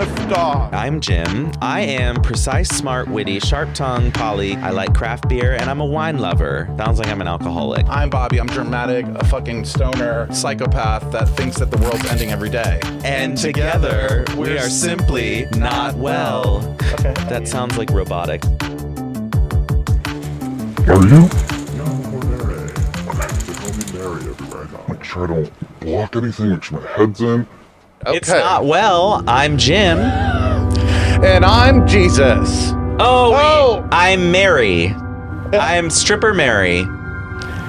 Liftoff. I'm Jim. I am precise, smart, witty, sharp-tongued, poly. I like craft beer, and I'm a wine lover. Sounds like I'm an alcoholic. I'm Bobby. I'm dramatic, a fucking stoner psychopath that thinks that the world's ending every day. And together, we are simply not well. Okay. That sounds like robotic. Are you? No, we're Mary. They call me Mary everywhere now. Make sure I don't block anything, make sure my head's in. Okay. It's not well. I'm Jim. And I'm Jesus. Oh! I'm Mary. I'm stripper Mary.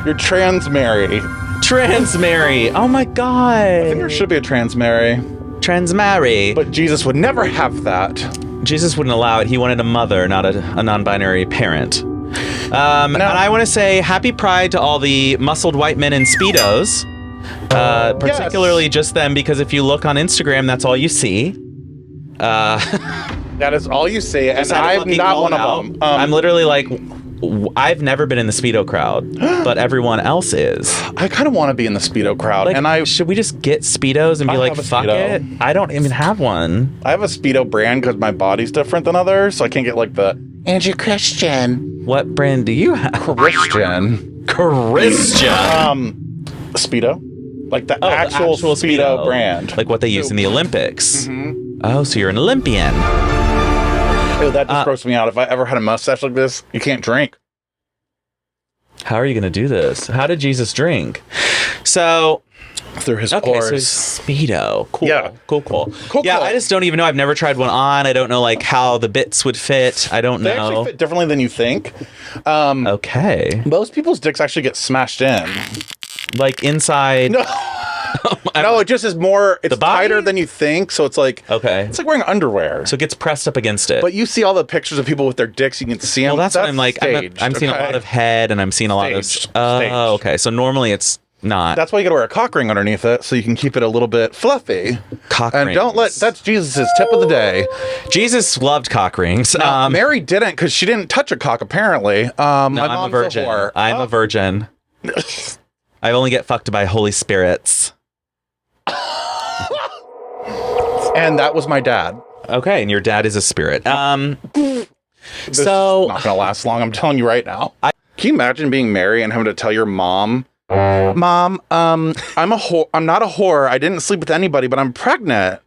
You're trans Mary. Trans Mary. Oh my god. I think there should be a trans Mary. Trans Mary. But Jesus would never have that. Jesus wouldn't allow it. He wanted a mother, not a non-binary parent. And I want to say happy Pride to all the muscled white men in Speedos. Particularly just them, because if you look on Instagram, that's all you see. That is all you see, and I'm not one of them. I'm literally like, I've never been in the Speedo crowd, but everyone else is. I kind of want to be in the Speedo crowd, Like, should we just get Speedos and be like, fuck it? I don't even have one. I have a Speedo brand because my body's different than others, so I can't get like the Andrew Christian. What brand do you have? Christian. Speedo. Like the actual Speedo brand. Like what they use in the Olympics. Oh, so you're an Olympian. Ew, that just grossed me out. If I ever had a mustache like this, you can't drink. How are you going to do this? How did Jesus drink? So... through his so pores. Speedo. Cool. Yeah. Cool. Yeah, I just don't even know. I've never tried one on. I don't know like how the bits would fit. I don't know. They actually fit differently than you think. Okay. Most people's dicks actually get smashed in. Like inside. No. No, it just is more, it's tighter than you think, so it's like, okay. It's like wearing underwear. So it gets pressed up against it. But you see all the pictures of people with their dicks, you can see them. Well, that's what I'm like, I'm seeing a lot of head, and I'm seeing a lot of, oh, okay. So normally it's not. That's why you gotta wear a cock ring underneath it, so you can keep it a little bit fluffy. Cock rings. And don't let, that's Jesus' tip of the day. Jesus loved cock rings. No, Mary didn't, because she didn't touch a cock, apparently. No, I'm a virgin. I'm a virgin. I only get fucked by Holy Spirits. And that was my dad. Okay, and your dad is a spirit. This is not gonna last long, I'm telling you right now. Can you imagine being Mary and having to tell your mom, I'm a whore. I'm not a whore. I didn't sleep with anybody, but I'm pregnant.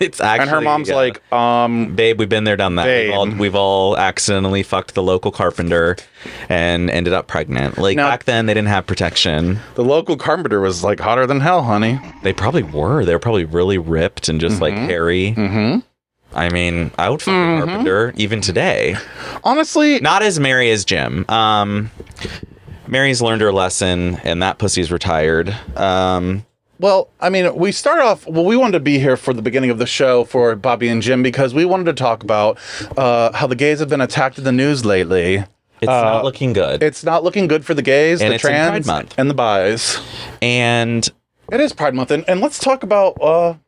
It's actually, and her mom's like, babe, we've been there, done that. We've all accidentally fucked the local carpenter and ended up pregnant. Like now, back then, they didn't have protection. The local carpenter was like hotter than hell, honey. They probably were. They were probably really ripped and just like hairy. I mean, I would fuck a carpenter even today. Honestly, not as Mary as Jim. Mary's learned her lesson, and that pussy's retired. Well, I mean, we wanted to be here for the beginning of the show for Bobby and Jim because we wanted to talk about how the gays have been attacked in the news lately. It's not looking good. It's not looking good for the gays, and the trans, Pride Month. And the bis. And it is Pride Month. And let's talk about, well,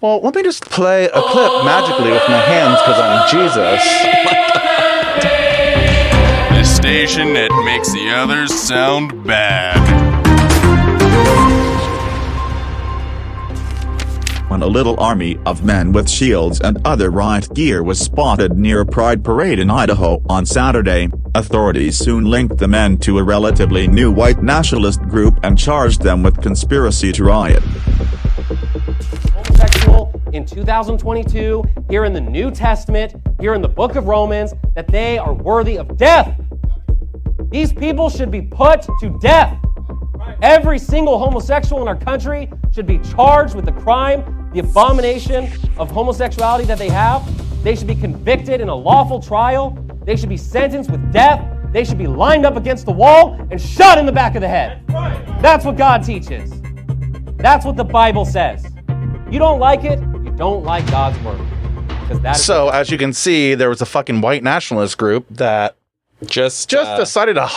let me just play a clip magically with my hands because I'm Jesus. The station that makes the others sound bad. When a little army of men with shields and other riot gear was spotted near a pride parade in Idaho on Saturday, authorities soon linked the men to a relatively new white nationalist group and charged them with conspiracy to riot. Homosexual in 2022, here in the New Testament, here in the book of Romans, that they are worthy of death. These people should be put to death. Every single homosexual in our country should be charged with the crime, the abomination of homosexuality that they have. They should be convicted in a lawful trial. They should be sentenced with death. They should be lined up against the wall and shot in the back of the head. That's what God teaches. That's what the Bible says. You don't like it, you don't like God's word. So, as you can see, there was a fucking white nationalist group that just decided to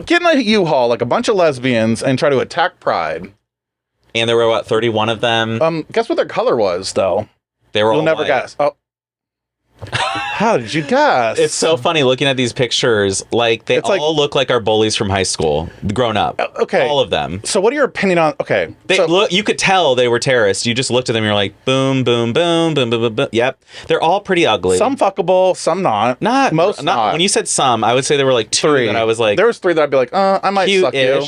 get in a U-Haul like a bunch of lesbians and try to attack Pride. And there were, what, 31 of them? Guess what their color was, though? They were You'll all never white. guess. Oh. How did you guess? It's so funny looking at these pictures. Like, they all look like our bullies from high school, grown up. Okay. All of them. So what are your opinion on... Okay. You could tell they were terrorists. You just looked at them and you're like, boom, boom, boom, boom, boom, boom, boom. Yep. They're all pretty ugly. Some fuckable, some not. Most not. When you said some, I would say there were like 2 3. that I was like... There was 3 that I'd be like, I might suck you.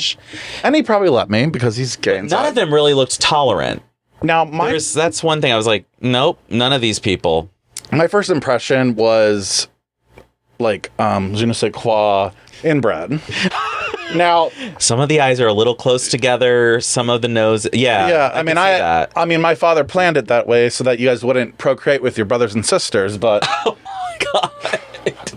And he probably let me because he's gay inside. None of them really looked tolerant. Now, that's one thing I was like, nope, none of these people. My first impression was like, je ne sais quoi, inbred. Now, some of the eyes are a little close together. Some of the nose, yeah. I mean, my father planned it that way so that you guys wouldn't procreate with your brothers and sisters. But oh my god,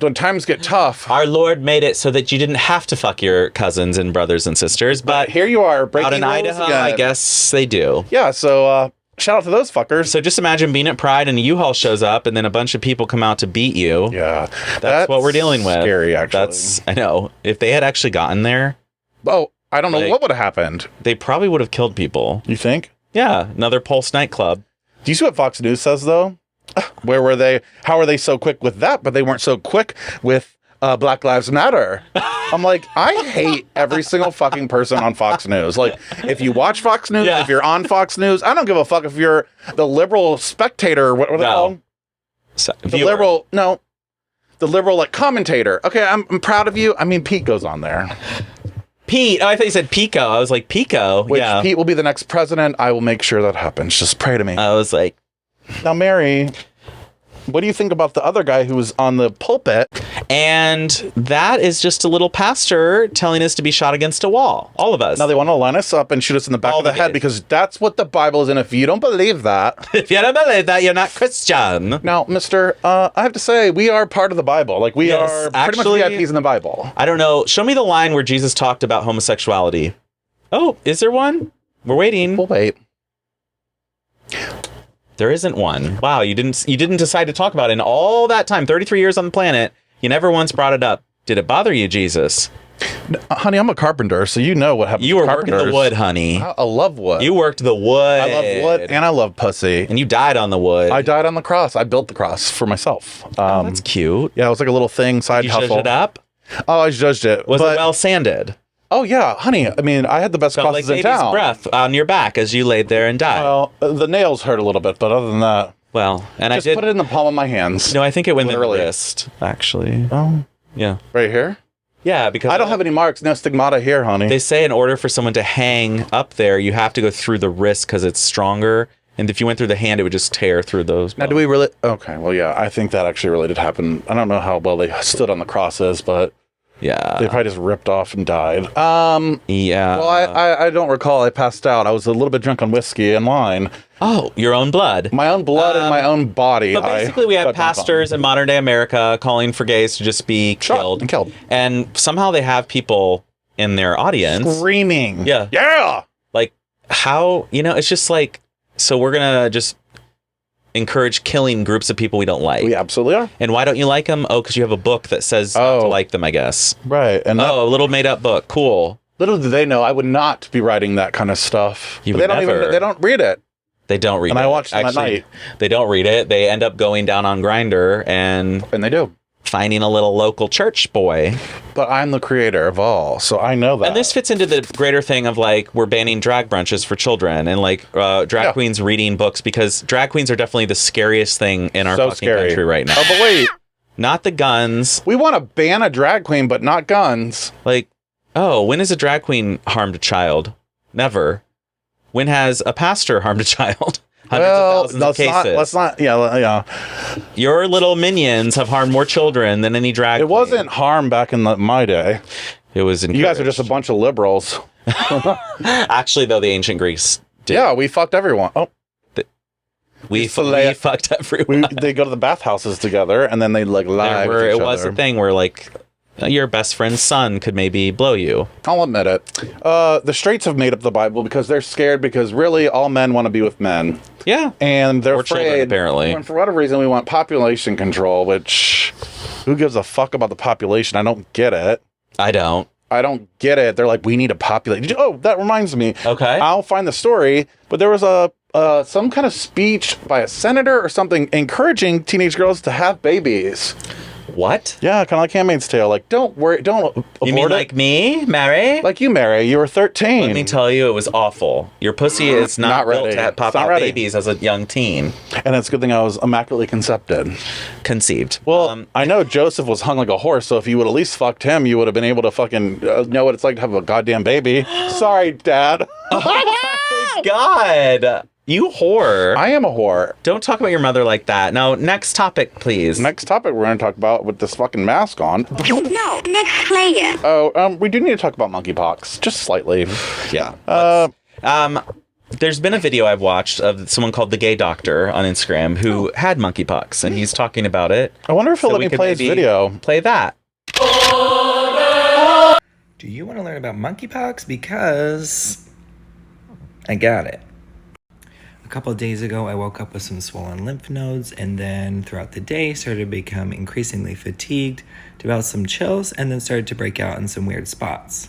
when times get tough, our Lord made it so that you didn't have to fuck your cousins and brothers and sisters. But here you are breaking out in Idaho. Again. I guess they do. Yeah. So. Shout out to those fuckers. So just imagine being at Pride and a U-Haul shows up and then a bunch of people come out to beat you. Yeah. That's what we're dealing with. Scary, actually. I know. If they had actually gotten there. Oh, I don't know what would have happened. They probably would have killed people. You think? Yeah. Another Pulse nightclub. Do you see what Fox News says, though? Where were they? How are they so quick with that? But they weren't so quick with Black Lives Matter. I'm like, I hate every single fucking person on Fox News. Like, if you watch Fox News, if you're on Fox News, I don't give a fuck if you're the liberal spectator. What are they called? The liberal like commentator. Okay, I'm proud of you. I mean, Pete goes on there. Pete. Oh, I thought you said Pico. I was like, Pico. Pete will be the next president. I will make sure that happens. Just pray to me. I was like, now, Mary, what do you think about the other guy who was on the pulpit? And that is just a little pastor telling us to be shot against a wall. All of us. Now they want to line us up and shoot us in the back of the head because that's what the Bible is. And if you don't believe that... if you don't believe that, you're not Christian. Now, mister, I have to say, we are part of the Bible. Like, we are pretty much VIPs in the Bible. I don't know. Show me the line where Jesus talked about homosexuality. Oh, is there one? We're waiting. We'll wait. There isn't one. Wow, you didn't decide to talk about it in all that time, 33 years on the planet. You never once brought it up. Did it bother you, Jesus? Honey, I'm a carpenter, so you know what happens. You were working the wood, honey. I love wood. You worked the wood. I love wood and I love pussy. And you died on the wood. I died on the cross. I built the cross for myself. Oh, that's cute. Yeah, it was like a little thing, side hustle. You judged it up? Oh, I judged it. Was it well sanded? Oh, yeah, honey. I mean, I had the best crosses in town. Breath on your back as you laid there and died. Well, the nails hurt a little bit, but other than that... Well, and I put it in the palm of my hands. No, I think it went in the wrist, actually. Oh. Yeah. Right here? Yeah, because... I don't have any marks. No stigmata here, honey. They say in order for someone to hang up there, you have to go through the wrist because it's stronger. And if you went through the hand, it would just tear through those bones. Now, do we really... Okay, well, yeah, I think that actually really did happen. I don't know how well they stood on the crosses, but... Yeah. They probably just ripped off and died. Yeah. Well, I don't recall. I passed out. I was a little bit drunk on whiskey and wine. Oh, your own blood. My own blood and my own body. But basically, we have pastors in modern day America calling for gays to just be killed. And killed. And somehow they have people in their audience screaming. Yeah. Yeah. Like, how, it's just like, so we're going to just encourage killing groups of people we don't like. We absolutely are. And why don't you like them? Oh, because you have a book that says not to like them, I guess. Right. And a little made up book. Cool. Little do they know, I would not be writing that kind of stuff. They don't read it. They don't read it. And I watched them at night. They don't read it. They end up going down on Grindr and they do. Finding a little local church boy. But I'm the creator of all, so I know that. And this fits into the greater thing of like, we're banning drag brunches for children and like drag queens reading books because drag queens are definitely the scariest thing in our fucking country right now. Oh, but wait. Not the guns. We want to ban a drag queen, but not guns. Like, oh, when has a drag queen harmed a child? Never. When has a pastor harmed a child? Hundreds of thousands of cases. Let's not. Yeah. Your little minions have harmed more children than any drag. It wasn't harm back in my day. It was. You guys are just a bunch of liberals. Actually, though, the ancient Greeks did. Yeah, we fucked everyone. Oh, we fucked everyone. They go to the bathhouses together, and then they like lie. It was a thing where like. Your best friend's son could maybe blow you. I'll admit it. The straights have made up the Bible because they're scared because really all men want to be with men. Yeah. And they're afraid. Children, apparently. And for whatever reason, we want population control, which who gives a fuck about the population? I don't get it. I don't get it. They're like, we need to populate. Oh, that reminds me. Okay. I'll find the story. But there was a some kind of speech by a senator or something encouraging teenage girls to have babies. What? Yeah, kind of like Handmaid's Tale. Like, don't worry, don't abort You mean like me, Mary? Like you, Mary. You were 13. Let me tell you, it was awful. Your pussy is not built ready. to pop out babies as a young teen. And it's a good thing I was immaculately Conceived. Well, I know Joseph was hung like a horse, so if you would at least fucked him, you would have been able to fucking know what it's like to have a goddamn baby. Sorry, Dad. Oh, God. You whore. I am a whore. Don't talk about your mother like that. Now, next topic, please. Next topic we're going to talk about with this fucking mask on. No, next player. Oh, we do need to talk about monkeypox, just slightly. Yeah. There's been a video I've watched of someone called The Gay Doctor on Instagram who had monkeypox, and he's talking about it. I wonder if he'll let me play his video. Play that. Do you want to learn about monkeypox? Because I got it. A couple of days ago, I woke up with some swollen lymph nodes, and then throughout the day started to become increasingly fatigued, developed some chills, and then started to break out in some weird spots.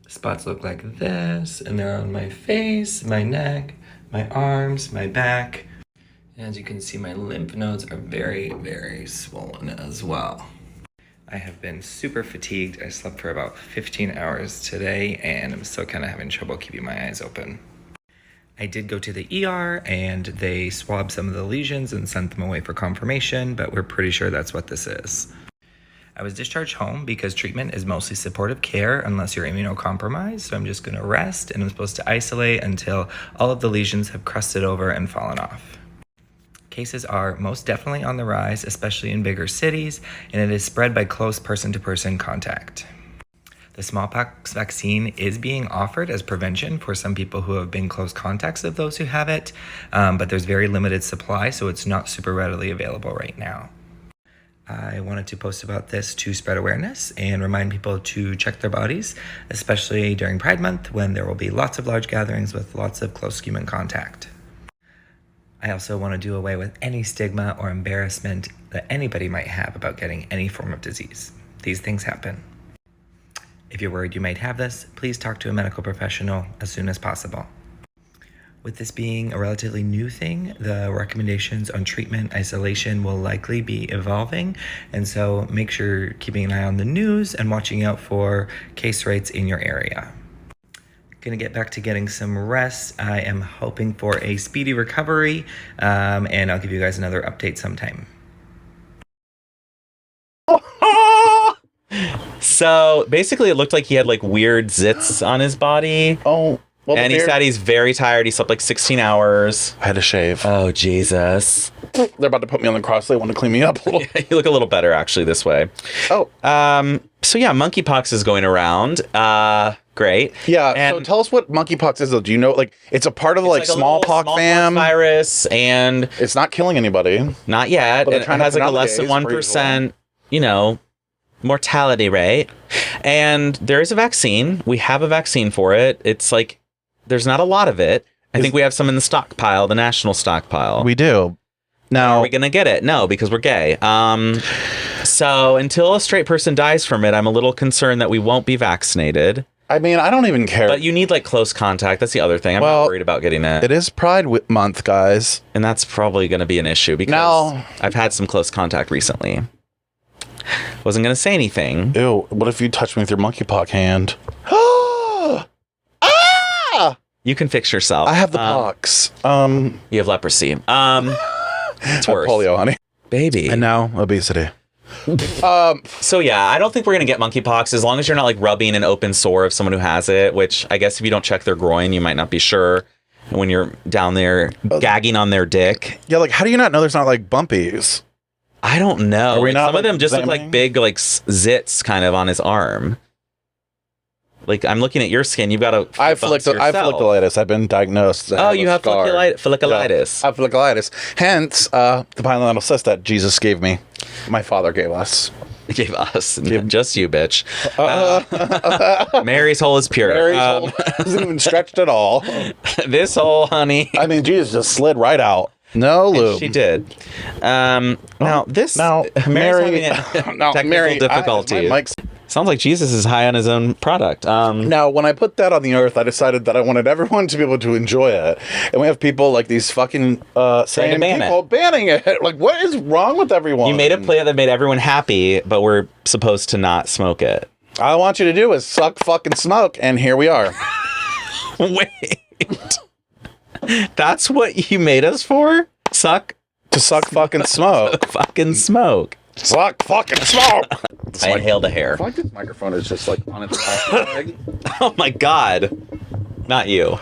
Spots look like this, and they're on my face, my neck, my arms, my back. And as you can see, my lymph nodes are very, very swollen as well. I have been super fatigued. I slept for about 15 hours today, and I'm still kind of having trouble keeping my eyes open. I did go to the ER, and they swabbed some of the lesions and sent them away for confirmation, but we're pretty sure that's what this is. I was discharged home because treatment is mostly supportive care unless you're immunocompromised, so I'm just going to rest, and I'm supposed to isolate until all of the lesions have crusted over and fallen off. Cases are most definitely on the rise, especially in bigger cities, and it is spread by close person-to-person contact. The smallpox vaccine is being offered as prevention for some people who have been close contacts of those who have it, but there's very limited supply, so it's not super readily available right now. I wanted to post about this to spread awareness and remind people to check their bodies, especially during Pride Month when there will be lots of large gatherings with lots of close human contact. I also want to do away with any stigma or embarrassment that anybody might have about getting any form of disease. These things happen. If you're worried you might have this, please talk to a medical professional as soon as possible. With this being a relatively new thing, the recommendations on treatment isolation will likely be evolving, and so make sure you're keeping an eye on the news and watching out for case rates in your area. Gonna get back to getting some rest. I am hoping for a speedy recovery, and I'll give you guys another update sometime. So basically, it looked like he had like weird zits on his body. Oh, well, and he said he's very tired. He slept like 16 hours. I had to shave. Oh, Jesus. They're about to put me on the cross. They want to clean me up a little. You look a little better, actually, this way. Oh. So yeah, monkeypox is going around. Great. Yeah. And so tell us what monkeypox is. Do you know? Like, it's a part of the like smallpox fam virus, and it's not killing anybody. Not yet. But it has like a less than 1%. You know, mortality rate. And there is a vaccine. We have a vaccine for it. It's like there's not a lot of it. I think we have some in the stockpile, the national stockpile. We do. Now, are we gonna get it? No, because we're gay. So until a straight person dies from it, I'm a little concerned that we won't be vaccinated. I mean, I don't even care. But you need like close contact. That's the other thing. I'm not worried about getting it. It is Pride Month, guys. And that's probably going to be an issue because I've had some close contact recently. Wasn't going to say anything. Ew, what if you touch me with your monkeypox hand? You can fix yourself. I have the pox. You have leprosy. It's worse. Polio, honey. Baby. And now obesity. So yeah, I don't think we're gonna get monkeypox as long as you're not like rubbing an open sore of someone who has it, which I guess if you don't check their groin, you might not be sure when you're down there gagging on their dick. Yeah, like how do you not know there's not like bumpies? I don't know. Are we not, some of them just look like big like zits kind of on his arm. Like I'm looking at your skin, you've got a I've folliculitis. I've been diagnosed. Oh, you have folliculitis. I have folliculitis. Hence, the pilonidal cyst that Jesus gave me. My father gave us. Gave us. Just you, bitch. Mary's hole is pure. Mary's hole isn't even stretched at all. This hole, honey. I mean, Jesus just slid right out. No lube. And she did. Now, Mary's Mary, having technical difficulties. Sounds like Jesus is high on his own product. Now, when I put that on the earth, I decided that I wanted everyone to be able to enjoy it. And we have people like these fucking saying people banning it. Like, what is wrong with everyone? You made a plant that made everyone happy, but we're supposed to not smoke it. All I want you to do is suck fucking smoke, and here we are. Wait. That's what you made us for? To suck fucking smoke. Fucking smoke. Suck fucking smoke. I inhaled a hair. I feel like this microphone is just like on its leg. Oh my God. Not you.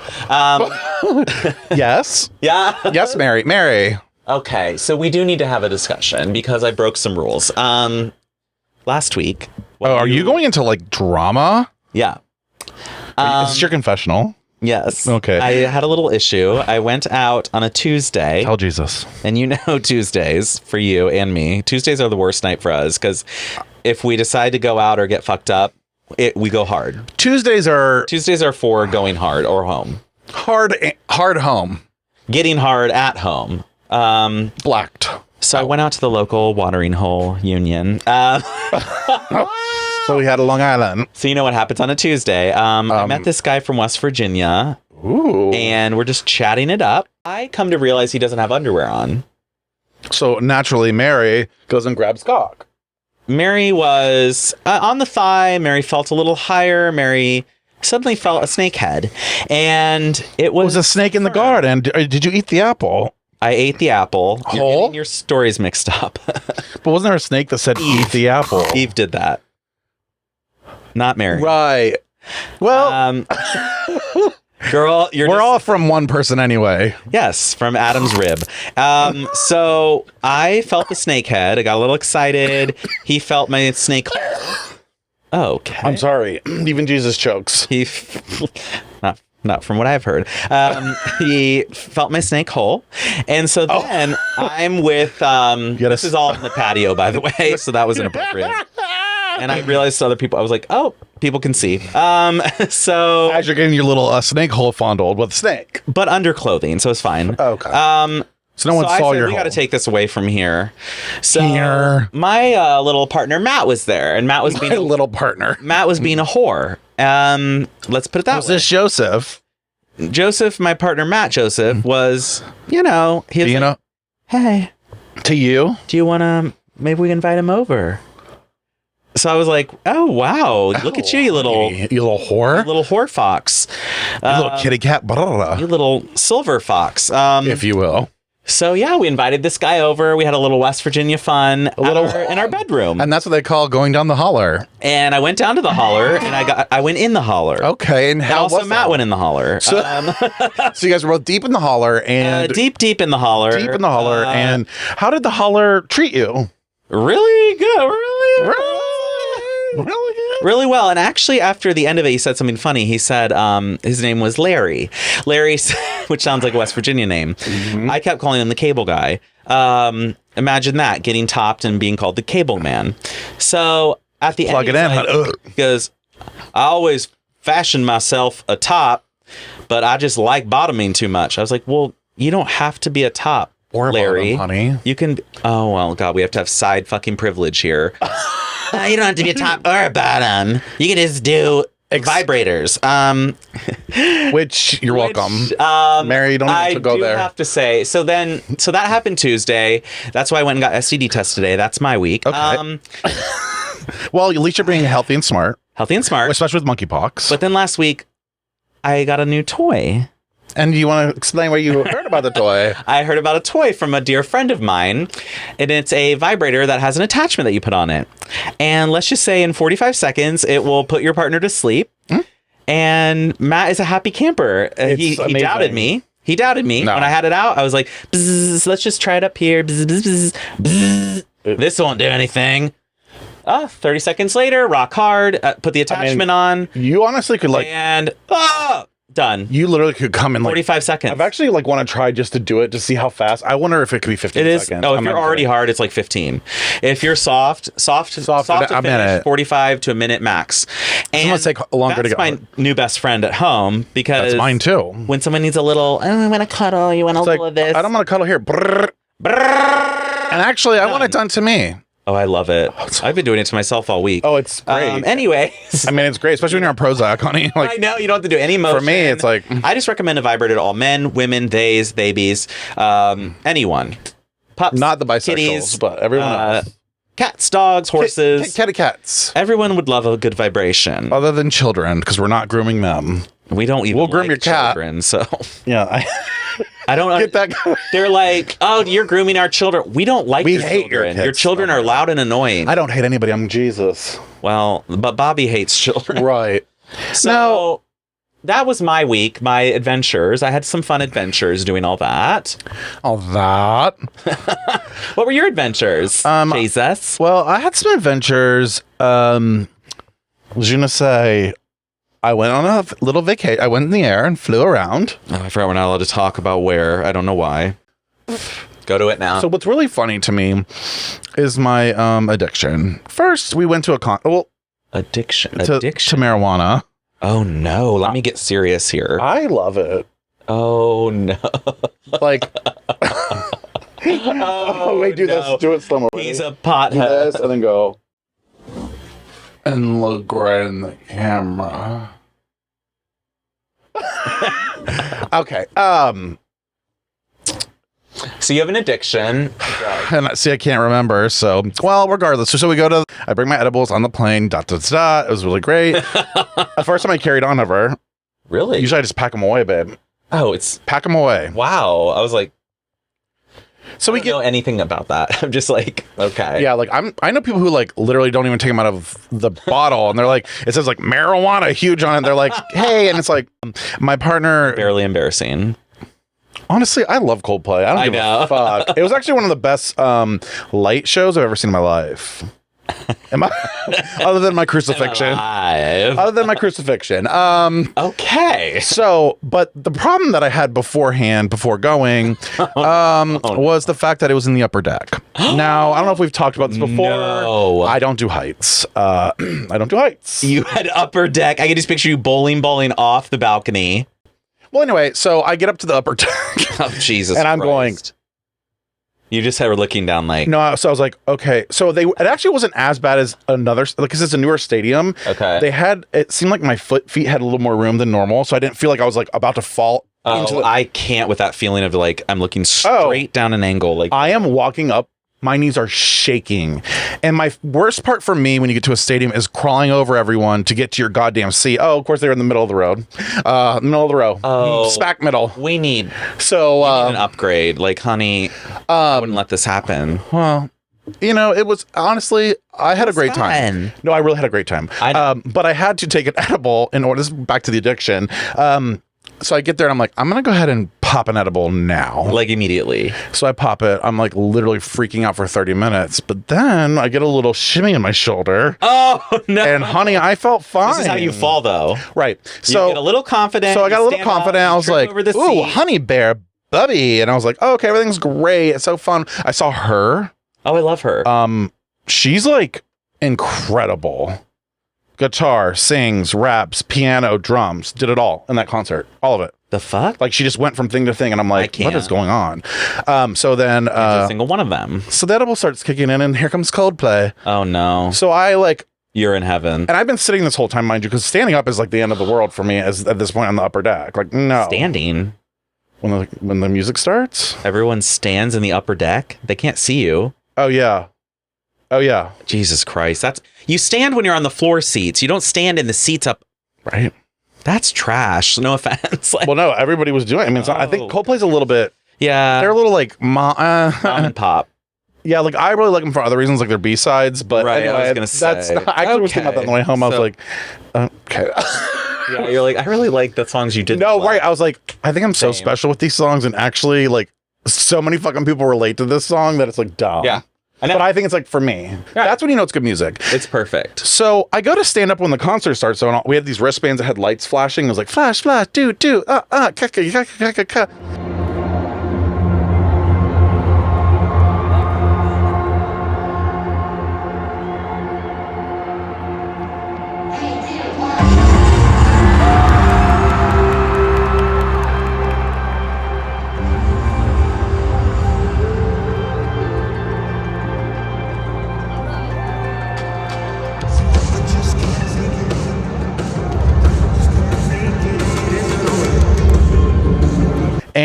Yes. Yeah. Yes, Mary. Okay, so we do need to have a discussion because I broke some rules. Last week. Are you going into like drama? Yeah. Is this your confessional? Yes. Okay. I had a little issue. I went out on a Tuesday. Tell Jesus. And you know Tuesdays, for you and me, Tuesdays are the worst night for us because if we decide to go out or get fucked up, we go hard. Tuesdays are for going hard or home. Hard home. Getting hard at home. Blacked. So I went out to the local watering hole union. So we had a Long Island. So you know what happens on a Tuesday. I met this guy from West Virginia. Ooh. And we're just chatting it up. I come to realize he doesn't have underwear on. So naturally, Mary goes and grabs cock. Mary was on the thigh. Mary felt a little higher. Mary suddenly felt a snake head. And it was a snake in the garden. Did you eat the apple? I ate the apple. Whole? You're getting your stories mixed up. But wasn't there a snake that said eat the apple? Eve did that. Not Mary. Right. Well, girl, we're all from one person anyway. Yes, from Adam's rib. So I felt the snake head. I got a little excited. He felt my snake. Okay. I'm sorry. Even Jesus chokes. Not from what I've heard. He felt my snake hole. And so then I'm with, this is all in the patio, by the way. So that was inappropriate. And I realized to other people, I was like, oh, people can see. So as you're getting your little snake hole fondled with a snake. But under clothing, so it's fine. Okay. So no one saw your hole. We got to take this away from here. So my little partner, Matt, was there. And Matt was being little partner. Matt was being a whore. Let's put it that way. Was this Joseph? Joseph, my partner, Matt Joseph, was, he was like, hey. To you? Do you want to, maybe we can invite him over? So I was like, oh, wow. Look at you, you little whore. You little whore fox. You little kitty cat. You little silver fox. If you will. So, yeah, we invited this guy over. We had a little West Virginia fun in our bedroom. And that's what they call going down the holler. And I went down to the holler, and I went in the holler. Okay, and how also Matt went in the holler. So, so you guys were both deep in the holler. And deep in the holler. Deep in the holler. And how did the holler treat you? Really good. Really well. And actually, after the end of it, he said something funny. He said his name was Larry. Larry, which sounds like a West Virginia name. Mm-hmm. I kept calling him the cable guy. Imagine that, getting topped and being called the cable man. So at the end, he goes, I always fashion myself a top, but I just like bottoming too much. I was like, well, you don't have to be a top. Or Larry, bottom, honey. You can. Oh, well, God, we have to have side fucking privilege here. You don't have to be a top or a bottom. You can just do vibrators. Which you're welcome. Mary, you don't have to go there. I have to say. So that happened Tuesday. That's why I went and got STD test today. That's my week. Okay. Well, at least you're being healthy and smart. Healthy and smart. Especially with monkeypox. But then last week, I got a new toy. And do you want to explain where you heard about the toy? I heard about a toy from a dear friend of mine, and it's a vibrator that has an attachment that you put on it. And let's just say in 45 seconds, it will put your partner to sleep. And Matt is a happy camper. He doubted me. He doubted me. No. When I had it out, I was like, let's just try it up here. This won't do anything. 30 seconds later, rock hard, put the attachment on. You honestly could and done. You literally could come in 45 seconds. I've actually want to try just to do it to see how fast. I wonder if it could be 15 seconds. Oh, if you're already hard, it's like 15. If you're soft to finish, 45 to a minute max. And it's going to take longer to go. That's my new best friend at home because that's mine too. When someone needs a little, I want to cuddle, you want a little of this. I don't want to cuddle here. Brrr. Brrr. And actually, I want it done to me. Oh, I love it. I've been doing it to myself all week. Oh, it's great. Anyways. I mean, it's great, especially when you're on Prozac, honey. Like, I know, you don't have to do any motion. For me, it's like... I just recommend a vibrator to all men, women, theys, babies, anyone. Pups, not the bisexuals, kitties, but everyone else. Cats, dogs, horses. Kitty cats. Everyone would love a good vibration. Other than children, because we're not grooming them. We don't even We'll groom your children, cat. So... Yeah, I don't get that. They're like, oh, you're grooming our children. We don't like We your hate your children. kids. Your children are loud and annoying. I don't hate anybody. I'm Jesus. Well, but Bobby hates children. Right. So that was my week, my adventures. I had some fun adventures doing all that. All that. What were your adventures, Jesus? Well, I had some adventures. Je ne sais. I went on a little vacation. I went in the air and flew around. Oh, I forgot we're not allowed to talk about where. I don't know why. Go to it now. So what's really funny to me is my addiction. First, we went to a addiction to marijuana. Oh no! Let me get serious here. I love it. Oh no! Like, oh wait, do this. Do it slow-mo. He's a pothead. Do this and then go. And look right in the camera. Okay. So you have an addiction. And see, I can't remember. So, well, regardless. So we go to. I bring my edibles on the plane. It was really great. The first time I carried on ever. Really? Usually I just pack them away, babe. Oh, it's pack them away. Wow. I was like. So we don't know anything about that. I'm just like, okay. Yeah, like I know people who like literally don't even take them out of the bottle, and they're like, it says like marijuana huge on it. They're like, hey, and it's like my partner. Barely embarrassing. Honestly, I love Coldplay. I don't give a fuck. It was actually one of the best light shows I've ever seen in my life. Other than my crucifixion. Other than my crucifixion. Okay. So, but the problem that I had beforehand, before going, was the fact that it was in the upper deck. Now, I don't know if we've talked about this before. No. I don't do heights. I don't do heights. You had upper deck. I can just picture you balling off the balcony. Well, anyway, so I get up to the upper deck. Oh, Jesus And I'm Christ. You just were looking down like... No, so I was like, okay. So it actually wasn't as bad as another, because it's a newer stadium. Okay. It seemed like my feet had a little more room than normal. So I didn't feel like I was like about to fall into I can't with that feeling of like, I'm looking straight down an angle. Like I am walking up. My knees are shaking. And my worst part for me when you get to a stadium is crawling over everyone to get to your goddamn seat. Oh, of course, they're in the middle of the road. Middle of the row. Oh. Smack middle. We need an upgrade. Like, honey, I wouldn't let this happen. Well, it was honestly, I had a great time. No, I really had a great time. But I had to take an edible in order. This is back to the addiction. So I get there and I'm like, I'm going to go ahead and pop an edible now. Like immediately. So I pop it. I'm like literally freaking out for 30 minutes. But then I get a little shimmy in my shoulder. Oh, no. And honey, I felt fine. This is how you fall, though. Right. So you get a little confident. So I got a little confident. I was like, ooh, honey bear, Bubby. And I was like, oh, okay, everything's great. It's so fun. I saw her. Oh, I love her. She's like incredible. Guitar, sings, raps, piano, drums, did it all in that concert. All of it. The fuck? Like she just went from thing to thing and I'm like, what is going on? So then a single one of them. So the edible starts kicking in and here comes Coldplay. Oh no. So I like you're in heaven. And I've been sitting this whole time, mind you, because standing up is like the end of the world for me at this point on the upper deck. Like no. Standing. When the music starts? Everyone stands in the upper deck. They can't see you. Oh yeah. Oh yeah. Jesus Christ. You stand when you're on the floor seats. You don't stand in the seats up. Right. That's trash. No offense. Well, no, everybody was doing it. I mean, I think Coldplay's a little bit. Yeah. They're a little like mom and pop. Yeah, like I really like them for other reasons, like their B-sides. But right, anyway, I was gonna say. I actually was thinking about that on the way home. I was like, okay. Yeah, you're like, I really like the songs you did. No, right. I was like, I think I'm so special with these songs, and actually, like, so many fucking people relate to this song that it's like dumb. Yeah. But I think it's like for me. Right. That's when you know it's good music. It's perfect. So I go to stand up when the concert starts. So we had these wristbands that had lights flashing. It was like flash, flash, do, ka.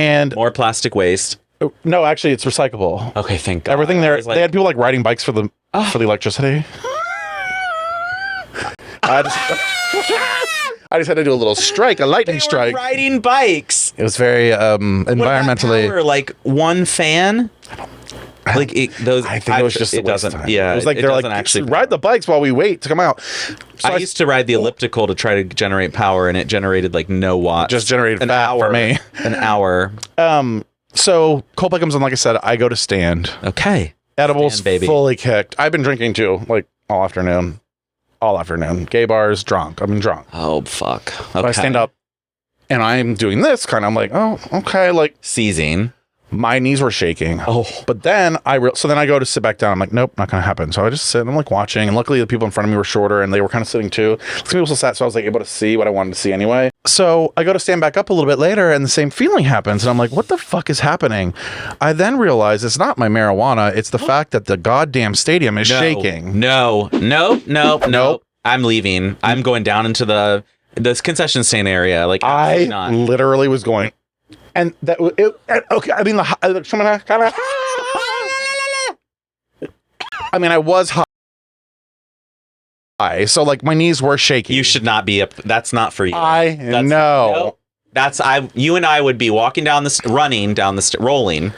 And more plastic waste. no, actually, it's recyclable. Okay, thank God. Everything there. They had people like riding bikes for the electricity. I just had to do a little strike, a lightning strike. Riding bikes. It was very environmentally. Power, like one fan. Like those. I think it was just. It doesn't. Time. Yeah, it was like they're like actually ride the bikes while we wait to come out. So I used to ride the elliptical to try to generate power, and it generated like no watts. Just generated an fat hour for me. An hour. So Coldplay comes on. Like I said, I go to stand. Okay. Edibles stand, baby. fully kicked. I've been drinking too, like all afternoon. Gay bars, drunk. I've been drunk. Oh fuck. Okay. So I stand up, and I'm doing this kind of. I'm like, oh, okay, like seizing. My knees were shaking. Oh, but then so then I go to sit back down. I'm like, nope, not gonna happen. So I just sit and I'm like watching. And luckily the people in front of me were shorter and they were kind of sitting too. Some people still sat, so I was like able to see what I wanted to see anyway. So I go to stand back up a little bit later, and the same feeling happens. And I'm like, what the fuck is happening? I then realize it's not my marijuana. It's the fact that the goddamn stadium is shaking. No. I'm leaving. I'm going down into the concession stand area. Like I not. literally was going. And that okay. I mean, someone kind of. I mean, I was high, so like my knees were shaking. You should not be up. That's not for you. Know. No, that's You and I would be walking down running down rolling,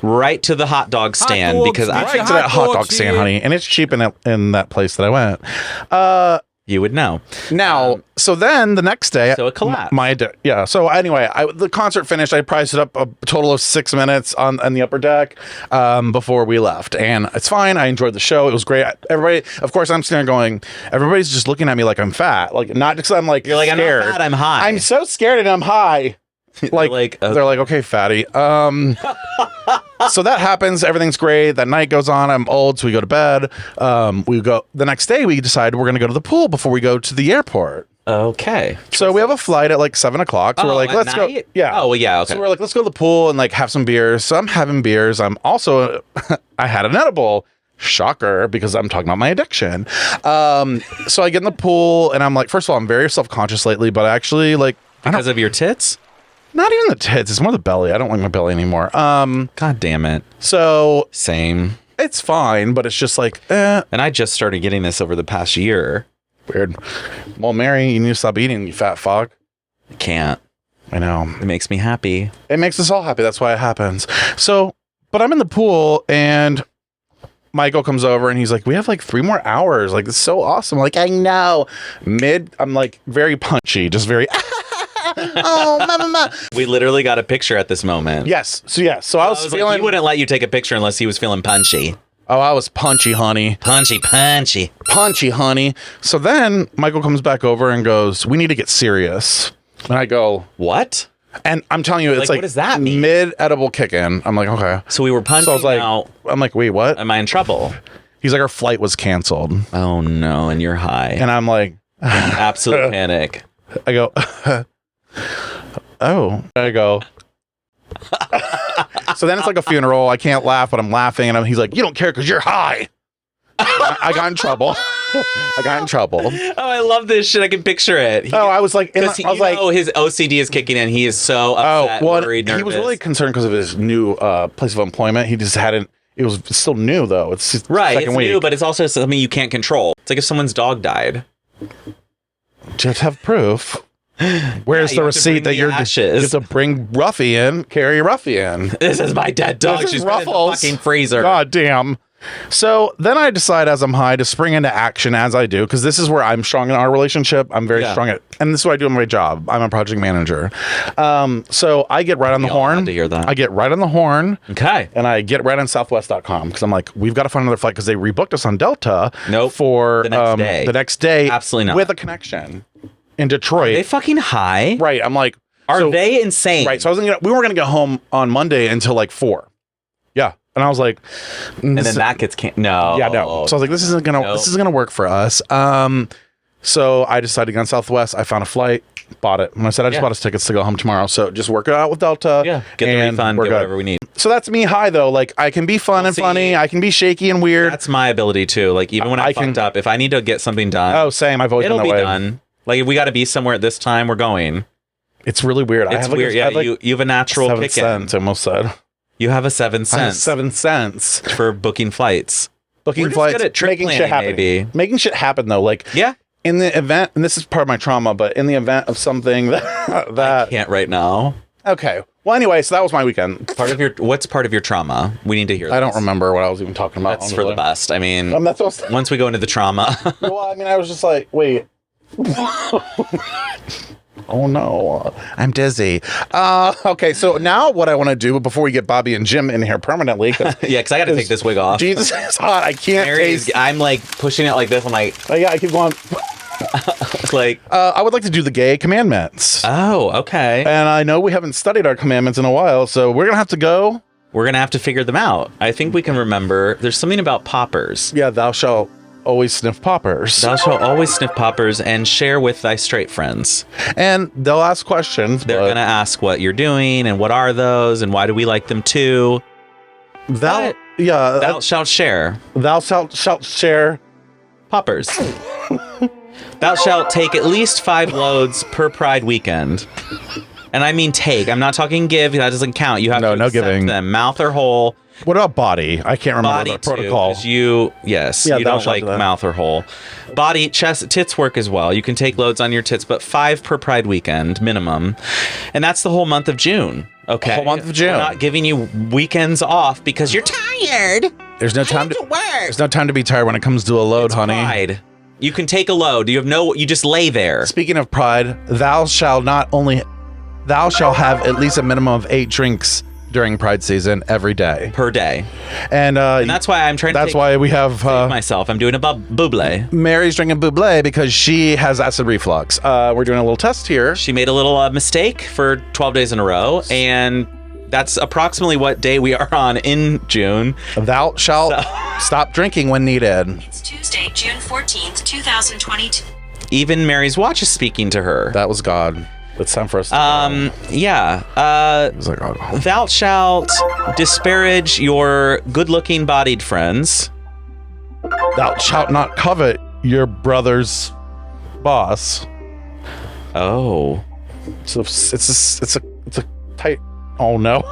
right to the hot dog stand because right to that hot dog stand, honey, and it's cheap in that place that I went. You would know. Now, so then the next day, so it collapsed. So anyway, the concert finished. I priced it up a total of 6 minutes on the upper deck before we left, and it's fine. I enjoyed the show. It was great. Everybody, of course, I'm sitting there going, everybody's just looking at me like I'm fat, like not because I'm like you're like scared. I'm not fat. I'm high. I'm so scared and I'm high. Like they're like, okay, fatty. So that happens. Everything's great. That night goes on. I'm old, so we go to bed. We go the next day. We decide we're going to go to the pool before we go to the airport. Okay. So we have a flight at like 7 o'clock. So we're like, let's go. Yeah. Oh, well, yeah. Okay. So we're like, let's go to the pool and like have some beers. So I'm having beers. I'm also, I had an edible. Shocker, because I'm talking about my addiction. So I get in the pool and I'm like, first of all, I'm very self-conscious lately, but actually like. Because of your tits? Not even the tits. It's more the belly. I don't like my belly anymore. God damn it. So same. It's fine, but it's just like, And I just started getting this over the past year. Weird. Well, Mary, you need to stop eating, you fat fuck. I can't. I know. It makes me happy. It makes us all happy. That's why it happens. So, but I'm in the pool and Michael comes over and he's like, we have like 3 more hours. Like, it's so awesome. I'm like, I know. I'm like very punchy, just very. Oh, mama. We literally got a picture at this moment. Yes. So I was feeling. Like, he wouldn't let you take a picture unless he was feeling punchy. Oh, I was punchy, honey. Punchy. Punchy, honey. So then Michael comes back over and goes, we need to get serious. And I go, what? And I'm telling you, it's like what does that mean? Mid-edible kick-in. I'm like, okay. So we were punching. So I was like, now. I'm like, wait, what? Am I in trouble? He's like, our flight was canceled. Oh, no. And you're high. And I'm like. Absolute panic. I go, oh. I go. So then it's like a funeral. I can't laugh, but I'm laughing. And he's like, you don't care because you're high. I got in trouble. Oh, I love this shit. I can picture it. I was like, his OCD is kicking in. He is so upset, worried, nervous. He was really concerned because of his new place of employment. He just hadn't. It was still new though. It's right. Second it's week. New, but it's also something you can't control. It's like if someone's dog died. Just have proof. Where's the receipt that you have to bring Ruffy in? Carry Ruffy in. This is my dead dog. She's been in the fucking freezer. God damn. So then I decide as I'm high to spring into action as I do, because this is where I'm strong in our relationship. I'm very strong at, and this is what I do in my job. I'm a project manager. So I get right on the horn. To hear that. I get right on the horn. Okay. And I get right on southwest.com because I'm like, we've got to find another flight because they rebooked us on Delta. Nope. For the next day. Absolutely not. With a connection in Detroit. Are they fucking high? Right. I'm like, are they insane? Right. So we weren't going to get home on Monday until like 4. Yeah. And I was like, and then that gets no. Yeah, no. So I was like, this isn't gonna work for us. So I decided to go on Southwest. I found a flight, bought it. And I said, I just bought us tickets to go home tomorrow. So just work it out with Delta. Yeah. Get the refund, get whatever we need. So that's me high though. Like I can be fun and funny. I can be shaky and weird. That's my ability too. Like even when I fucked up, if I need to get something done. Oh, same. I've always been that way. It'll be done. Like if we got to be somewhere at this time, we're going. It's really weird. It's weird. You have a natural seventh kick sense, I almost said. You have a 7 I cents. have 7 cents. For booking flights. Booking We're just flights, good at trip making shit planning, happen. maybe. Making shit happen, though. Like, Yeah. in the event, and this is part of my trauma, but in the event of something that I can't right now. Okay. Well, anyway, so that was my weekend. What's part of your trauma? We need to hear. I don't remember what I was even talking about. That's for the best. I mean, that's what once we go into the trauma. Well, I mean, I was just like, wait. Oh no, I'm dizzy. Okay, so now what I want to do before we get Bobby and Jim in here permanently, yeah, because I got to take this wig off. Jesus, it's hot. I can't taste. I'm like pushing it like this. I'm like, oh yeah, I keep going. Like, I would like to do the gay commandments. Oh, okay. And I know we haven't studied our commandments in a while, so we're gonna have to go. We're gonna have to figure them out. I think we can remember. There's something about poppers. Yeah, thou shalt always sniff poppers. Thou shalt always sniff poppers and share with thy straight friends. And they'll ask questions. They're going to ask what you're doing and what are those and why do we like them too. Thou shalt share. Thou shalt share poppers. Thou shalt take at least 5 loads per Pride weekend. And I mean take. I'm not talking give. That doesn't count. You have to accept giving them, mouth or whole. What about body? I can't remember body the protocol. You don't like that. mouth or whole. Body, chest, tits work as well. You can take loads on your tits, but 5 per Pride weekend minimum, and that's the whole month of June. Okay, the whole month of June. We're not giving you weekends off because you're tired. There's no time to work. There's no time to be tired when it comes to a load, it's honey. Pride. You can take a load. You just lay there. Speaking of Pride, thou shalt have at least a minimum of 8 drinks during Pride season every day. Per day. And that's why I'm trying to That's why we have myself. I'm doing a buble. Mary's drinking buble because she has acid reflux. We're doing a little test here. She made a little mistake for 12 days in a row, and that's approximately what day we are on in June. Thou shalt stop drinking when needed. It's Tuesday, June 14th, 2022. Even Mary's watch is speaking to her. That was God. It's time for us to go. Yeah. Thou shalt disparage your good-looking bodied friends. Thou shalt not covet your brother's boss. Oh. So it's a tight. Oh no.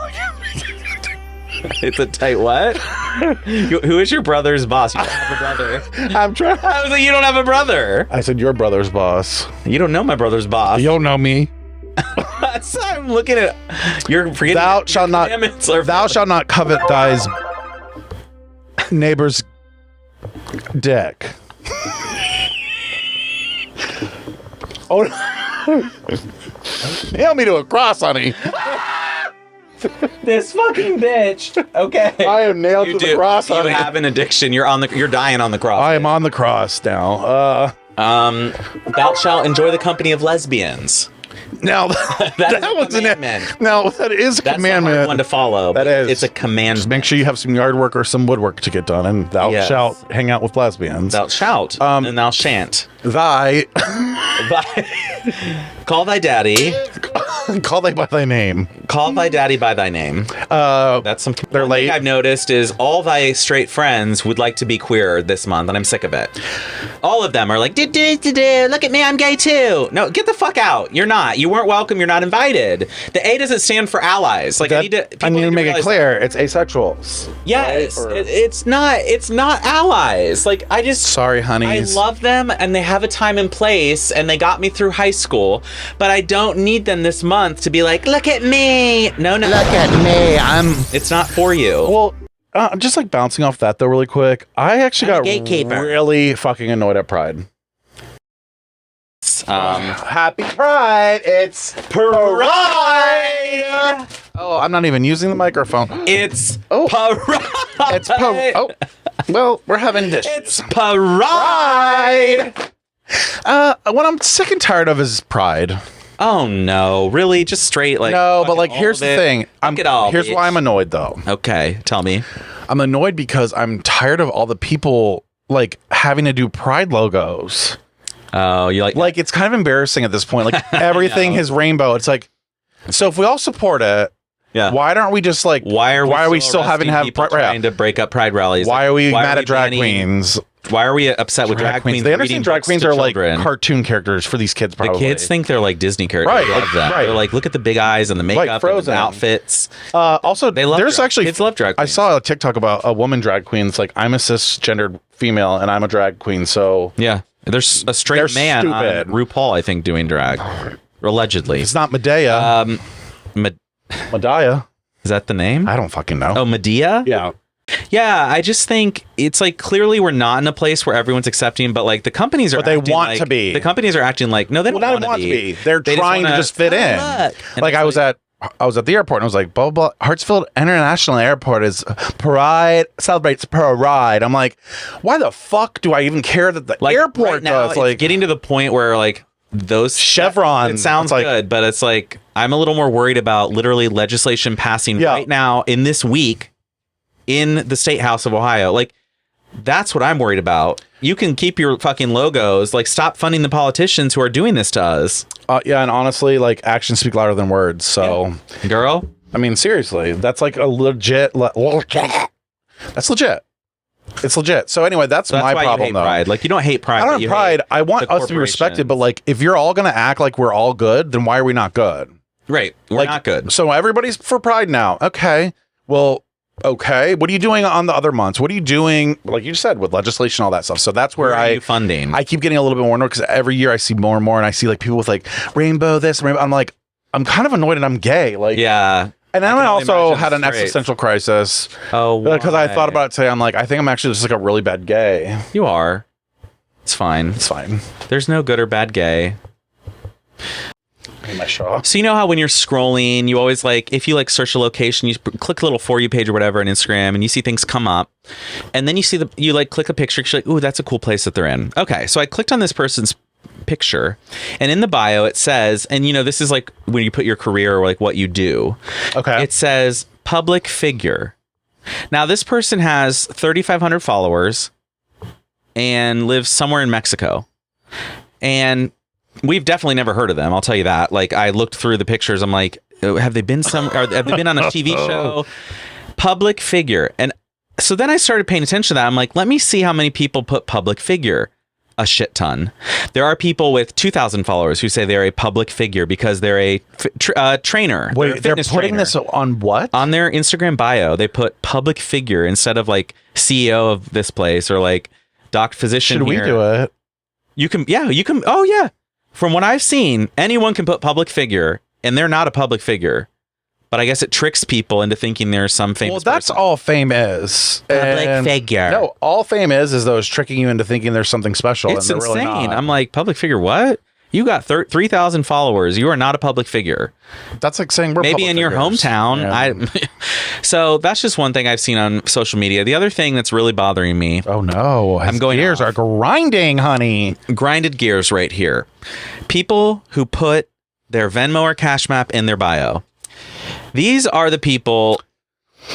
It's a tight what? Who is your brother's boss? You don't have a brother. I'm trying. I was like, you don't have a brother. I said your brother's boss. You don't know my brother's boss. You don't know me. I'm looking at. You're forgetting. Thou shalt not covet thy neighbor's dick. Oh. Nail me to a cross, honey. This fucking bitch. Okay. I am nailed to the cross, honey. You have an addiction. You're dying on the cross. I am on the cross now. Thou shalt enjoy the company of lesbians. Now that was a commandment. Now that is a commandment. That's a hard one to follow. That is. It's a commandment. Just make sure you have some yard work or some woodwork to get done, and thou shalt hang out with lesbians. Thou shalt, and thou shan't. Thy. Call thy daddy. Call thy by thy name. Call thy daddy by thy name. That's something. They're late. I've noticed is all thy straight friends would like to be queer this month, and I'm sick of it. All of them are like, look at me, I'm gay too. No, get the fuck out. You're not. You weren't welcome. You're not invited. The A doesn't stand for allies. Like I need to make it clear. It's asexuals. Yes, right? It's not. It's not allies. Like I just. Sorry, honeys. I love them, and they have a time and place, and they got me through high school. But I don't need them this month to be like, look at me. No. Look at me. It's not for you. Well. Just like bouncing off that though really quick, I actually got really fucking annoyed at Pride. Happy Pride! It's Pride! Oh, I'm not even using the microphone. It's Pride! It's well, we're having dishes. It's Pride! What I'm sick and tired of is Pride. Oh no, really? Just straight like no, but like here's the thing. Here's why I'm annoyed though. Okay, tell me. I'm annoyed because I'm tired of all the people like having to do Pride logos. Oh, you like it's kind of embarrassing at this point. Like everything is rainbow. It's like so if we all support it Yeah. Why aren't we just like? Why are we still having to have people trying to break up pride rallies? Why are we mad are at drag queens? Why are we upset with drag queens? They understand drag queens are like cartoon characters for these kids. Probably the kids think they're like Disney characters. Right, They love them. right. They're like, look at the big eyes and the makeup, Like and Frozen. the outfits. Also, They love there's drag. actually Kids love drag I queens. saw a TikTok about a woman drag queen. It's like, I'm a cisgendered female and I'm a drag queen. So Yeah, there's a straight They're man stupid. on RuPaul, I think, doing drag. Allegedly. it's not Medea. Medea. Is that the name? I don't fucking know. Oh, Medea? Yeah. Yeah, I just think it's like clearly we're not in a place where everyone's accepting, but like the companies are But they acting want like- to be. The companies are acting like, no, they don't Well, want they want to to be. They're They trying to wanna- just fit oh, in. look. And Like it's I was at the airport and I was like, blah, blah, Hartsfield International Airport is Pride, celebrates Pride. I'm like, why the fuck do I even care that the like, airport right now, does? it's Like, getting to the point where like those Chevron. It sounds It's like- good, but it's like I'm a little more worried about literally legislation passing Yeah. right now in this week in the state house of Ohio. Like that's what I'm worried about. You can keep your fucking logos. Like stop funding the politicians who are doing this to us. yeah, and honestly, like actions speak louder than words. So, Girl, I mean, seriously, that's like a legit. That's legit. It's legit. So anyway, that's why my you problem hate though. pride. Like you don't hate pride. I but don't you have pride. hate I want the us to be respected, but corporations. like if you're all gonna act like we're all good, then why are we not good? Right. We're Like, not good. So everybody's for pride now. Okay. Well, okay. What are you doing on the other months? What are you doing, like you said, with legislation, all that stuff? So that's where Where are you funding? I keep getting a little bit more annoyed because every year I see more and more, and I see like people with like rainbow this, rainbow. I'm like, I'm kind of annoyed, and I'm gay. Like, yeah. And then I can only also imagine had an straight. existential crisis Oh, because I thought why? about it today. I'm like, I think I'm actually just like a really bad gay. You are. It's fine. It's fine. There's no good or bad gay. In my shaw. So you know how when you're scrolling, you always like, if you like search a location, you click a little For You page or whatever on Instagram and you see things come up. And then you see you like click a picture. You're like, ooh, that's a cool place that they're in. Okay. So I clicked on this person's picture and in the bio it says, and you know, this is like when you put your career or like what you do. Okay. It says public figure. Now this person has 3,500 followers and lives somewhere in Mexico. And we've definitely never heard of them. I'll tell you that. Like I looked through the pictures. I'm like, have they been have they been on a TV show? Public figure. And so then I started paying attention to that. I'm like, let me see how many people put public figure. A shit ton. There are people with 2,000 followers who say they're a public figure because they're a trainer. Wait, they're putting this on what? On their Instagram bio, they put public figure instead of like CEO of this place or like doc physician. Should we here. do it? You can, yeah, you can. Oh, yeah. From what I've seen, anyone can put public figure, and they're not a public figure. But I guess it tricks people into thinking there's some famous. Well, that's person. all fame is. Public And- figure. No, all fame is those tricking you into thinking there's something special. It's and they're insane. Really not. I'm like, public figure, what? You got 3,000 followers. You are not a public figure. That's like saying we're Maybe public in your figures. hometown. Yeah. So that's just one thing I've seen on social media. The other thing that's really bothering me. Oh no! I'm going Gears off. are grinding, honey. Grinded gears right here. People who put their Venmo or Cash App in their bio. These are the people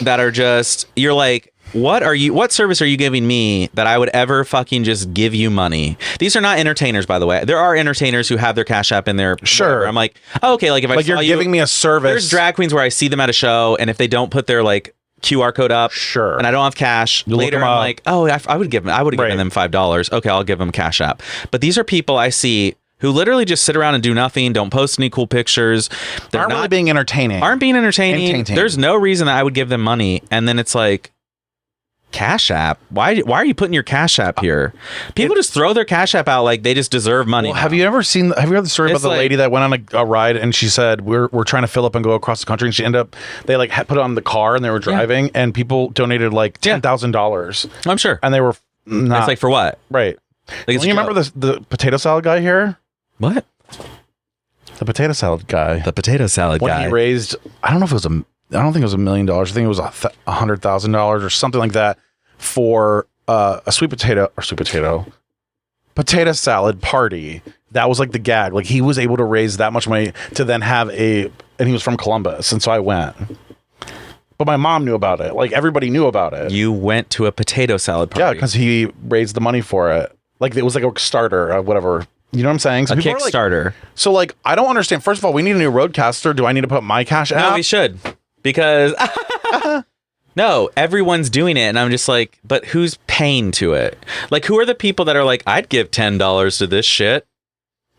that are just, you're like, what service are you giving me that I would ever fucking just give you money? These are not entertainers, by the way. There are entertainers who have their Cash App in their Sure. whatever. I'm like, oh, okay, like if I Like saw you're you, giving me a service. there's drag queens where I see them at a show, and if they don't put their like QR code up, Sure. and I don't have cash, You look later them I'm up. like, oh, I would have Right. given them $5. Okay, I'll give them Cash App. But these are people I see who literally just sit around and do nothing, don't post any cool pictures. They're aren't not really being entertaining. aren't being entertaining. Entertaining. There's no reason that I would give them money. And then it's like, Cash App? Why are you putting your Cash App here? People just throw their Cash App out like they just deserve money. Well, have you heard the story It's about the like- lady that went on a ride and she said we're trying to fill up and go across the country, and she ended up they like put it on the car and they were driving and people donated like $10,000 I'm sure. and they were not It's like, for what? right. Like, it's You a remember joke. the potato salad guy here? What? The potato salad guy. The potato salad When guy. he raised, I don't know if it was I don't think it was $1 million. I think it was $100,000 or something like that for a potato salad party. That was like the gag. Like he was able to raise that much money to then have and he was from Columbus, and so I went. But my mom knew about it. Like everybody knew about it. You went to a potato salad party. Yeah, because he raised the money for it. Like it was like a starter, whatever. You know what I'm saying? So A people are like- Kickstarter. so like I don't understand. First of all, we need a new roadcaster. Do I need to put my Cash App? No, we should. because no, everyone's doing it, and I'm just like, but who's paying to it? Like, who are the people that are like, I'd give $10 to this shit?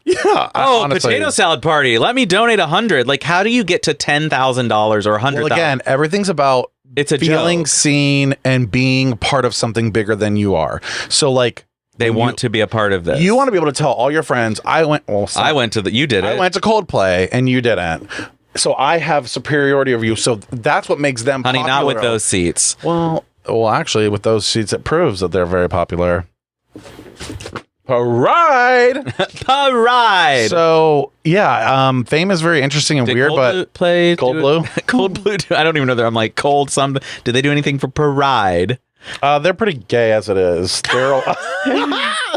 Yeah. Honestly, potato salad party. Let me donate 100. Like, how do you get to $10,000 or $100,000? Well, again, everything's about it's a feeling joke. seen and being part of something bigger than you are. So, like, they want to be a part of this. You want to be able to tell all your friends, I went to Coldplay and you didn't. So I have superiority over you. So that's what makes them Honey, popular. not with those seats. Well, actually, with those seats, it proves that they're very popular. Parade! Parade! So, yeah, Fame is very interesting and weird, but... Cold Blue? Cold Blue, I don't even know that. I'm like, Cold something. Did they do anything for Parade? They're pretty gay as it is. They're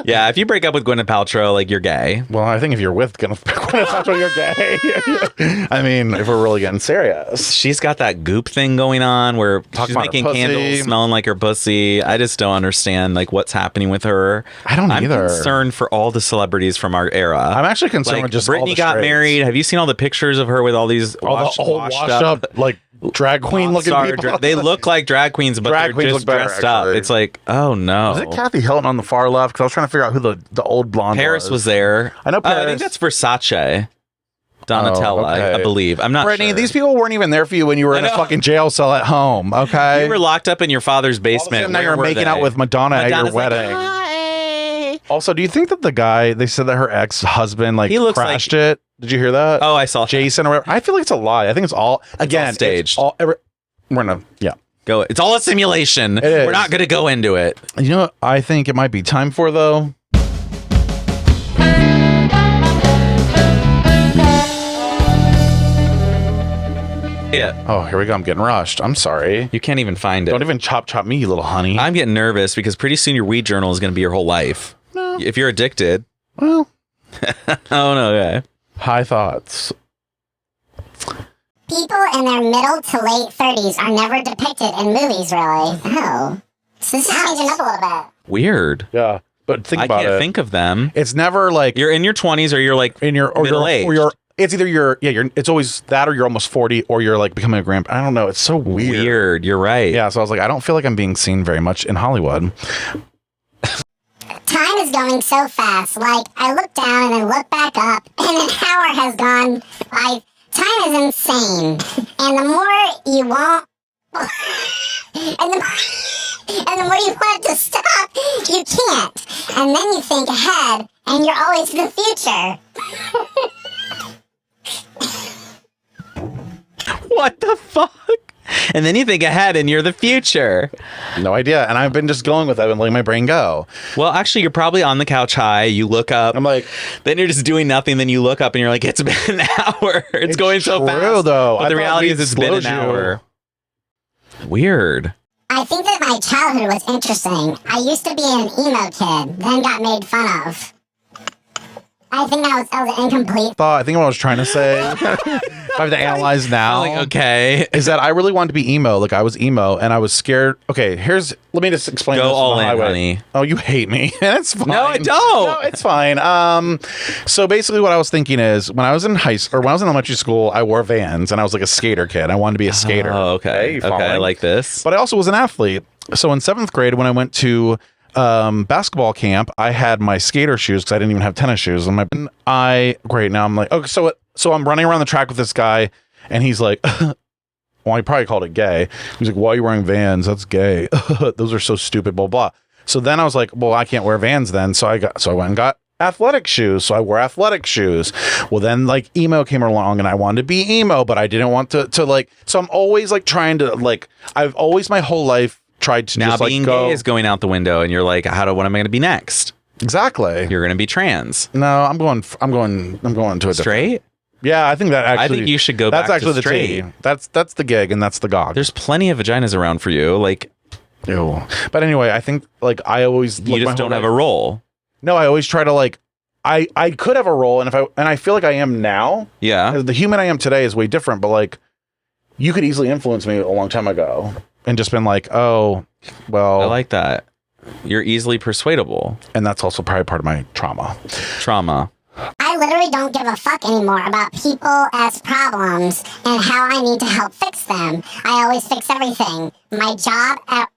yeah, if you break up with Gwyneth Paltrow, like, you're gay. Well, I think if you're with Gwyneth Paltrow, you're gay. I mean, if we're really getting serious. She's got that goop thing going on where she's making candles smelling like her pussy. I just don't understand, like, what's happening with her. I don't either. I'm concerned for all the celebrities from our era. I'm actually concerned like, with just Britney all the got straights. married. Have you seen all the pictures of her with all these washed up like drag queen looking people? They look like drag queens, but they're just dressed up. It's like, oh no. Was it Kathy Hilton on the far left? Because I was trying to figure out who the old blonde Paris was there. I know Paris. I think that's Versace. Donatella, I believe. I'm not Brittany, sure. these people weren't even there for you when you were in a fucking jail cell at home, okay? You were locked up in your father's basement. Now you're making out with Madonna at your wedding. Like, also, do you think that the guy, they said that her ex-husband like crashed it? Did you hear that? Oh, I saw Jason or whatever. I feel like it's a lie. I think it's all, again, staged. We're gonna, go. It's all a simulation. We're not going to go into it. You know what I think it might be time for, though? Yeah. Oh, here we go. I'm getting rushed. I'm sorry. You can't even find it. Don't even chop me, you little honey. I'm getting nervous because pretty soon your weed journal is going to be your whole life. No. If you're addicted. Well. Oh, no. Okay. High thoughts. People in their middle to late 30s are never depicted in movies, really. Oh. So this is changing up a little bit. Weird. Yeah. But think about it. I can't think of them. It's never like... You're in your 20s or you're like in your middle age. Or you're... It's either it's always that or you're almost 40 or you're like becoming a grandpa. I don't know. It's so weird. You're right. Yeah. So I was like, I don't feel like I'm being seen very much in Hollywood. Time is going so fast. Like, I look down and then look back up and an hour has gone by. Time is insane. And the more you want, and the more you want it to stop, you can't. And then you think ahead and you're always in the future. What the fuck? And then you think ahead and you're the future. No idea. And I've been just going with that and letting my brain go. Well, actually, you're probably on the couch high. You look up. I'm like, then you're just doing nothing. Then you look up and you're like, it's been an hour. It's going so fast. Though. But the reality is it's been an hour. Weird. I think that my childhood was interesting. I used to be an emo kid, then got made fun of. I think I was incomplete. I think what I was trying to say, if I have to analyze now, like, okay, is that I really wanted to be emo. Like I was emo and I was scared. Okay, let me just explain. Go this all in, highway. honey. Oh, you hate me. That's fine. No, I don't. No, it's fine. So basically what I was thinking is when I was in high school or when I was in elementary school, I wore Vans and I was like a skater kid. I wanted to be a skater. Oh, okay. Okay, I like this. But I also was an athlete. So in 7th grade, when I went to basketball camp, I had my skater shoes because I didn't even have tennis shoes. And now I'm like, okay, so I'm running around the track with this guy, and he's like, well, he probably called it gay. He's like, why are you wearing Vans? That's gay. Those are so stupid, blah, blah. So then I was like, well, I can't wear Vans then. So I went and got athletic shoes. So I wore athletic shoes. Well, then like emo came along and I wanted to be emo, but I didn't want to like, so I'm always like trying to like, I've always my whole life tried to now just being like go. gay is going out the window and you're like, what am I going to be next? Exactly. You're going to be trans. No, I'm going to a straight. Yeah, I think that actually. I think you should go. That's back actually to straight. the T. That's the gig and that's the gog. There's plenty of vaginas around for you. Like, ew. But anyway, I think like I always you just don't have a role. No, I always try to like. I could have a role, and I feel like I am now. Yeah. The human I am today is way different, but like, you could easily influence me a long time ago, and just been like, oh, well. I like that. You're easily persuadable, and that's also probably part of my trauma. I literally don't give a fuck anymore about people as problems and how I need to help fix them. I always fix everything. My job at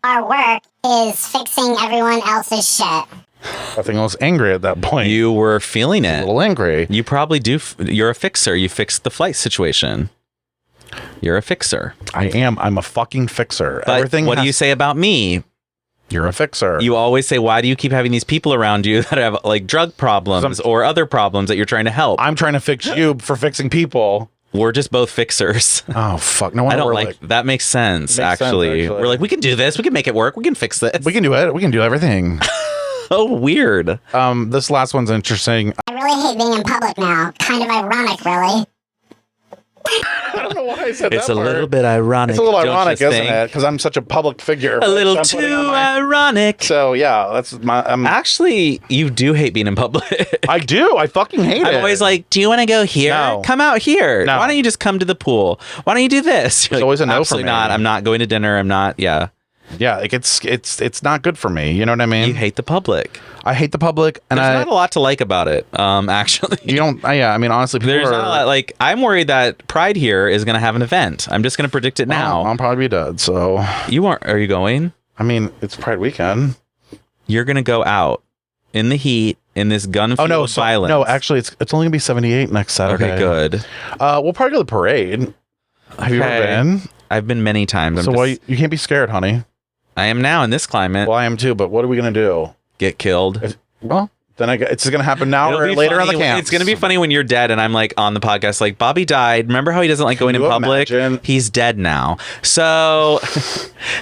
our work is fixing everyone else's shit. I think I was angry at that point. You were feeling it. A little angry. You probably do. You're a fixer. You fixed the flight situation. You're a fixer. I am. I'm a fucking fixer. But what do you say about me? You're a fixer. You always say, why do you keep having these people around you that have like drug problems or other problems that you're trying to help? I'm trying to fix you for fixing people. We're just both fixers. Oh, fuck. No wonder I don't like that. Makes sense, actually. We're like, we can do this. We can make it work. We can fix this. We can do it. We can do everything. Oh, weird. This last one's interesting. I really hate being in public now. Kind of ironic, really. I don't know why I said it's that a part. little bit ironic. It's a little ironic, isn't think? it? Because I'm such a public figure. A little too ironic. So yeah, that's my. Actually, you do hate being in public. I do. I fucking hate it. I'm always like, do you want to go here? No. Come out here. No. Why don't you just come to the pool? Why don't you do this? It's always a no for me. Not. I'm not going to dinner. I'm not. Yeah. Yeah, like it's not good for me. You know what I mean? You hate the public. I hate the public, and there's not a lot to like about it. Actually, you don't. Yeah, I mean, honestly, people there's not a lot. Like, I'm worried that Pride here is going to have an event. I'm just going to predict it now. I'll probably be dead. So you aren't? Are you going? I mean, it's Pride weekend. You're going to go out in the heat in this gun-fueled violence. No, actually, it's only gonna be 78 next Saturday. Okay, good. We'll probably go to the parade. Have you ever been? I've been many times. So you can't be scared, honey. I am now in this climate. Well, I am too, but what are we going to do? Get killed? Well, then it's going to happen now or later on the camp. It's going to be funny when you're dead and I'm like on the podcast like, Bobby died. Remember how he doesn't like going in public? Imagine? He's dead now. So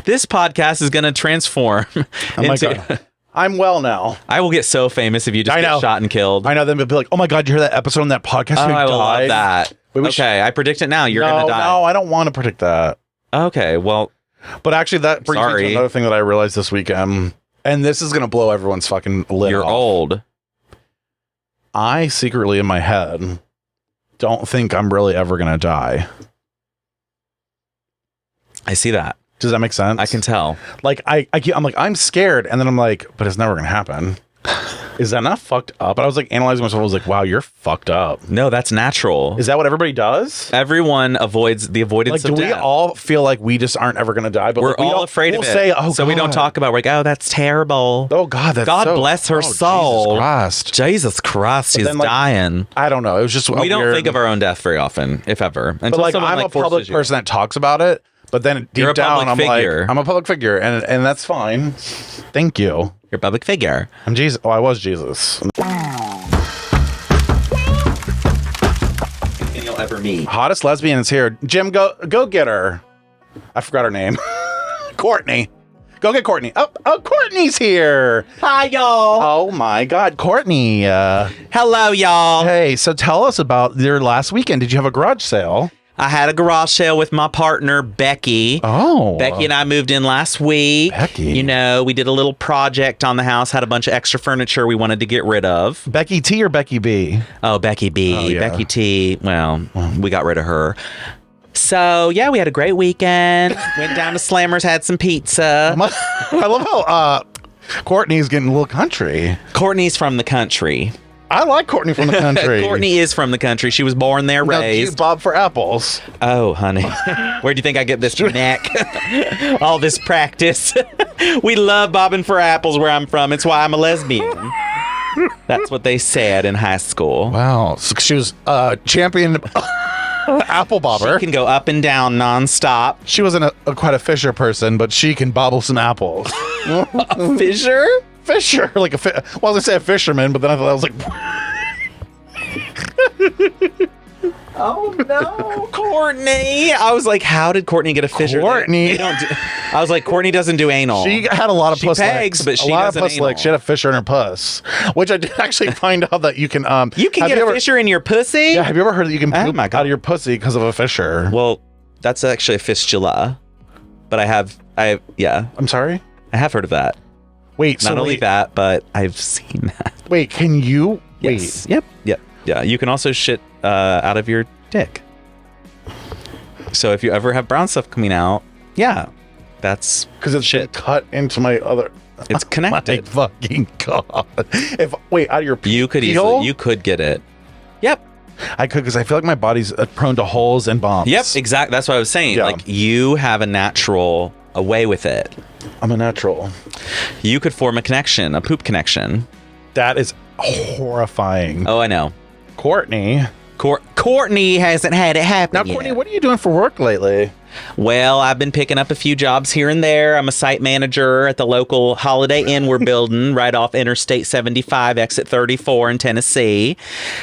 this podcast is going to transform Oh my God. I'm well now. I will get so famous if you just get shot and killed. I know. Then they'll be like, oh my God, you hear that episode on that podcast? Oh, I love that. Okay, I predict it now. You're going to die. No, I don't want to predict that. Okay, well. But actually, that brings me to another thing that I realized this weekend. And this is going to blow everyone's fucking lid off. You're old. I secretly in my head don't think I'm really ever going to die. I see that. Does that make sense? I can tell. Like, I'm like, I'm scared. And then I'm like, but it's never going to happen. Is that not fucked up? And I was like analyzing myself. I was like, wow, you're fucked up. No, that's natural. Is that what everybody does? Everyone avoids the avoidance of death. Do we all feel like we just aren't ever going to die? But we're all afraid of it. Say, oh, so God. we don't talk about, we're like, oh, that's terrible. Oh, God. God bless her soul. Jesus Christ. Jesus Christ. He's dying. I don't know. It was just we don't think of our own death very often, if ever. But like, I'm a public person that talks about it. But then deep down, I'm like, I'm a public figure. And that's fine. Thank you. You're a public figure. I'm Jesus. Oh, I was Jesus. Anything you'll ever meet. Hottest lesbian is here. Jim, go get her. I forgot her name. Courtney. Go get Courtney. Oh, Courtney's here. Hi, y'all. Oh, my God. Courtney. Hello, y'all. Hey, so tell us about your last weekend. Did you have a garage sale? I had a garage sale with my partner, Becky. Oh. Becky and I moved in last week. Becky. You know, we did a little project on the house, had a bunch of extra furniture we wanted to get rid of. Becky T or Becky B? Oh, Becky B. Oh, yeah. Becky T. Well, we got rid of her. So, yeah, we had a great weekend. Went down to Slammers, had some pizza. I love how Courtney's getting a little country. Courtney's from the country. I like Courtney from the country. Courtney is from the country. She was born there, raised. Bob for apples. Oh, honey. Where do you think I get this neck? All this practice. We love bobbing for apples where I'm from. It's why I'm a lesbian. That's what they said in high school. Wow. So she was champion apple bobber. She can go up and down nonstop. She wasn't quite a Fisher person, but she can bobble some apples. A Fisher? Fisher, like well, I was gonna say a fisherman, but then I thought I was like, oh no, Courtney! I was like, how did Courtney get a Fisher? Courtney, I was like, Courtney doesn't do anal. She had a lot of puss pegs, licks. but she a lot doesn't of puss anal. licks. She had a Fisher in her puss, which I did actually find out that you can. You can get a Fisher in your pussy. Yeah, have you ever heard that you can poop out of your pussy because of a Fisher? Well, that's actually a fistula, but I have, yeah. I'm sorry. I have heard of that. Wait, not only that, but I've seen that. Wait, can you? Yes. Wait. Yep. Yeah. You can also shit out of your dick. So if you ever have brown stuff coming out, yeah, that's because it's shit cut into my other. It's connected. My fucking God. Out of your You could get it. Yep. I could, because I feel like my body's prone to holes and bumps. Yep, exactly. That's what I was saying. Yeah. Like, you have a way with it. I'm a natural. You could form a connection, a poop connection. That is horrifying. Oh, I know. Courtney. Courtney hasn't had it happen Now, Courtney, what are you doing for work lately? Well, I've been picking up a few jobs here and there. I'm a site manager at the local Holiday Inn we're building right off Interstate 75, exit 34 in Tennessee.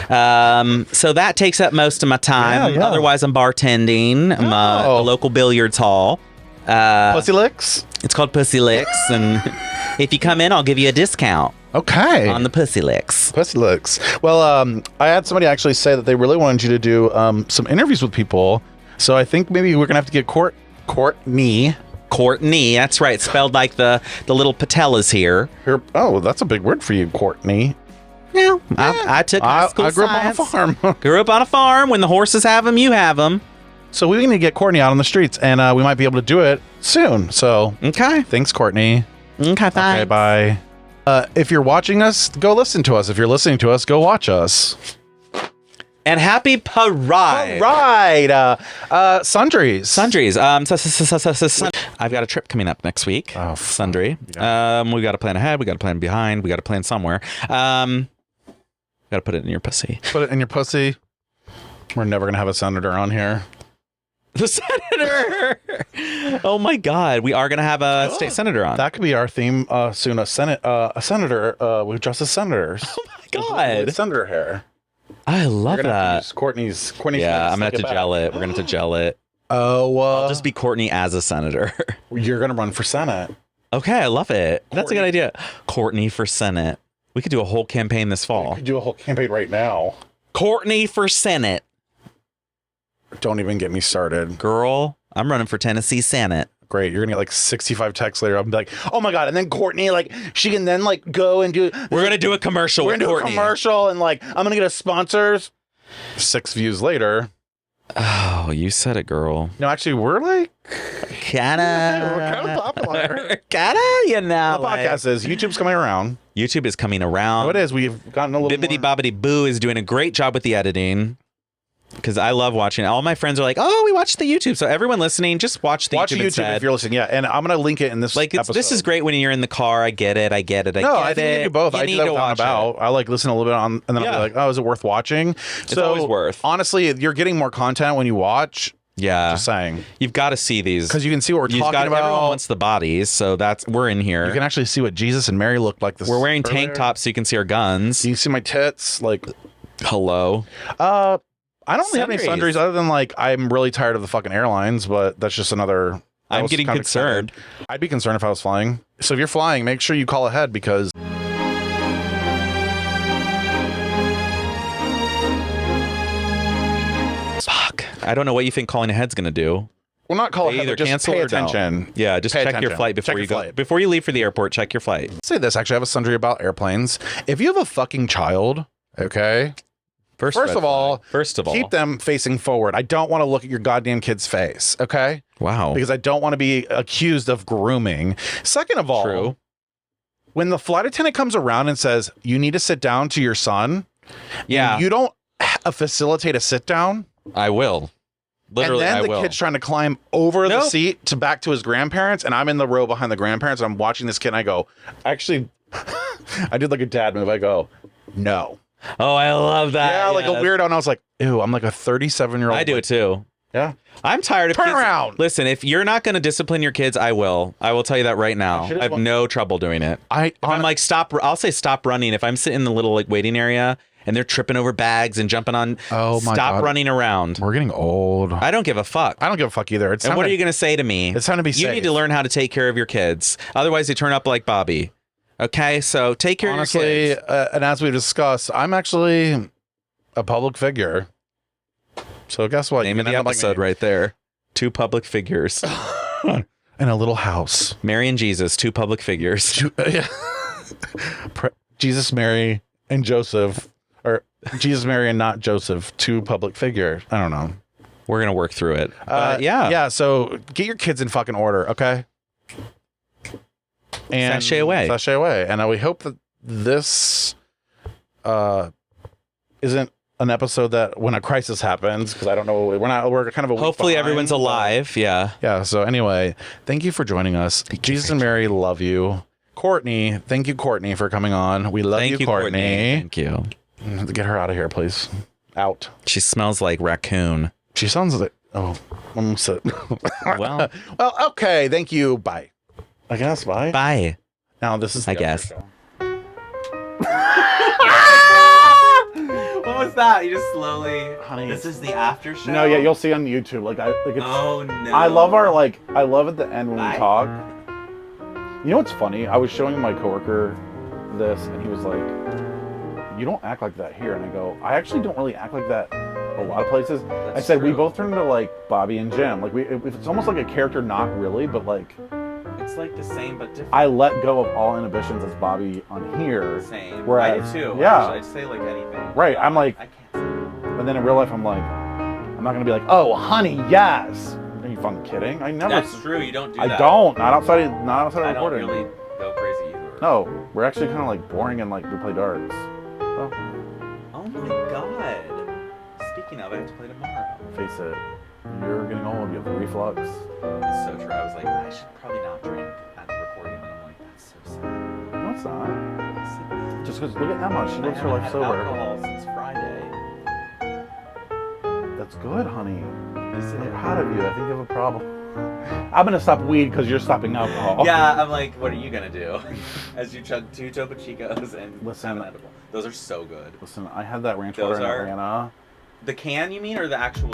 So that takes up most of my time. Yeah. Otherwise, I'm bartending. I'm a local billiards hall. Pussy Licks? It's called Pussy Licks. And if you come in, I'll give you a discount. Okay. On the Pussy Licks. Pussy Licks. Well, I had somebody actually say that they really wanted you to do some interviews with people. So I think maybe we're going to have to get Courtney. Courtney, that's right. Spelled like the little patellas here. Oh, that's a big word for you, Courtney. Yeah. I took high school I grew science. up on a farm. Grew up on a farm. When the horses have them, you have them. So we need to get Courtney out on the streets, and we might be able to do it soon. So okay. Thanks, Courtney. Okay, thanks. Okay, bye. If you're watching us, go listen to us. If you're listening to us, go watch us. And happy Pride. Sundries. I've got a trip coming up next week. Oh, Sundry. Yeah. We got to plan ahead. We got to plan behind. We got to plan somewhere. Got to put it in your pussy. Put it in your pussy. We're never going to have a senator on here. The senator. Oh my God. We are going to have a state senator on. That could be our theme soon. A senator with just as senators. Oh my God. With senator hair. I love that. Courtney's. Yeah, I'm going to have to gel it. We're going to have to gel it. Oh, I'll just be Courtney as a senator. You're going to run for Senate. Okay, I love it. That's a good idea. Courtney for Senate. We could do a whole campaign this fall. We could do a whole campaign right now. Courtney for Senate. Don't even get me started. Girl, I'm running for Tennessee Senate. Great. You're going to get like 65 texts later. I'll be like, oh my God. And then Courtney, like, she can then like go and do. We're going to do a commercial with Courtney. We're going to do a commercial and like, I'm going to get us sponsors. 6 views later. Oh, you said it, girl. No, actually, we're like. Kind of popular. Kind of, you know. The podcast is YouTube's coming around. YouTube is coming around. Oh, it is. We've gotten a little Bibbidi Bobbidi Boo is doing a great job with the editing. Because I love watching it. All my friends are like, oh, we watched the YouTube. So everyone listening, just watch the YouTube instead. If you're listening. Yeah, and I'm going to link it in this episode. This is great when you're in the car. I get it. I think you do both. I do that with About. I like listen a little bit on, and then I'll be like, oh, is it worth watching? It's always worth. Honestly, you're getting more content when you watch. Yeah. Just saying. You've got to see these. Because you can see what we're talking about. Everyone wants the bodies, so we're in here. You can actually see what Jesus and Mary looked like. We're wearing tank tops so you can see our guns. You can see my tits. Like, hello. I don't really have any sundries other than like I'm really tired of the fucking airlines, but that's just another. I'm getting concerned. I'd be concerned if I was flying. So if you're flying, make sure you call ahead because. Fuck. I don't know what you think calling ahead's gonna do. Well, not call ahead. Either just cancel pay or attention. Don't. Yeah, just check your flight before you go. Before you leave for the airport, check your flight. Say this. Actually, I have a sundry about airplanes. If you have a fucking child, okay. First of all, keep them facing forward. I don't want to look at your goddamn kid's face, okay? Wow. Because I don't want to be accused of grooming. Second of all, when the flight attendant comes around and says, you need to sit down to your son, you don't facilitate a sit down. I will. Literally, and then the kid's trying to climb over the seat to back to his grandparents, and I'm in the row behind the grandparents, and I'm watching this kid, and I go, actually, I did like a dad move. I go, no. Oh, I love that. Yeah, like a weirdo. And I was like, ew, I'm like a 37-year-old. I do it too. Yeah. I'm tired of Turn around. Listen, if you're not going to discipline your kids, I will. I will tell you that right now. I have no trouble doing it. I'm like, stop. I'll say stop running. If I'm sitting in the little like waiting area and they're tripping over bags and jumping on, stop running around. We're getting old. I don't give a fuck. I don't give a fuck either. And what are you going to say to me? It's time to be safe. You need to learn how to take care of your kids. Otherwise, they turn up like Bobby. Okay, so take care of your kids. And as we discussed, I'm actually a public figure. So guess what? Name of the episode right there. 2 public figures. In a little house. Mary and Jesus, 2 public figures. Jesus, Mary, and Joseph. Or Jesus, Mary, and not Joseph. 2 public figures. I don't know. We're going to work through it. Yeah, so get your kids in fucking order, okay? and sashay away. Sashay away. And we hope that this isn't an episode that when a crisis happens, because I don't know, we're kind of a week Hopefully behind, everyone's alive. Yeah. Yeah. So anyway, thank you for joining us. Jesus and Mary love you. Courtney, thank you, Courtney, for coming on. We love you, Courtney. Thank you. Get her out of here, please. Out. She smells like raccoon. She sounds like, almost it. Well, okay. Thank you. Bye. I guess. Bye. Bye. Now this is the I guess. show. What was that? You just slowly. Honey, this is the after show. No, yeah, you'll see on YouTube. It's, oh no. I love I love at the end when we talk. You know what's funny? I was showing my coworker this, and he was like, "You don't act like that here." And I go, "I actually don't really act like that a lot of places." I said, "We both turn into like Bobby and Jim. Like it's almost like a character, not really, but like." It's like the same but different. I let go of all inhibitions as Bobby on here. Same. Whereas, I do too. Yeah. I'd say like anything. Right. I'm like, I can't say. But then in real life, I'm like, I'm not gonna be like, "Oh, honey, yes." Are you fucking kidding? I never. That's true. You don't do that. I don't. Not outside of I don't recording. really go crazy either. No, we're actually kind of like boring and like we play darts. So, Oh my god. Speaking of, I have to play tomorrow. face it, you're getting old. You have reflux. It's so true. I was like, I should probably not drink at the recording, and I'm like, that's so sad. No, it's not. Just because look at Emma, she lives her life had sober. alcohol since Friday. That's good, honey. I'm proud of you. I think you have a problem. I'm gonna stop weed because you're stopping alcohol. Yeah, I'm like, what are you gonna do? As you chug 2 Topo Chicos and Listen, have an edible. Those are so good. Listen, I had that ranch Those water in are- Atlanta. The can, you mean, or the actual?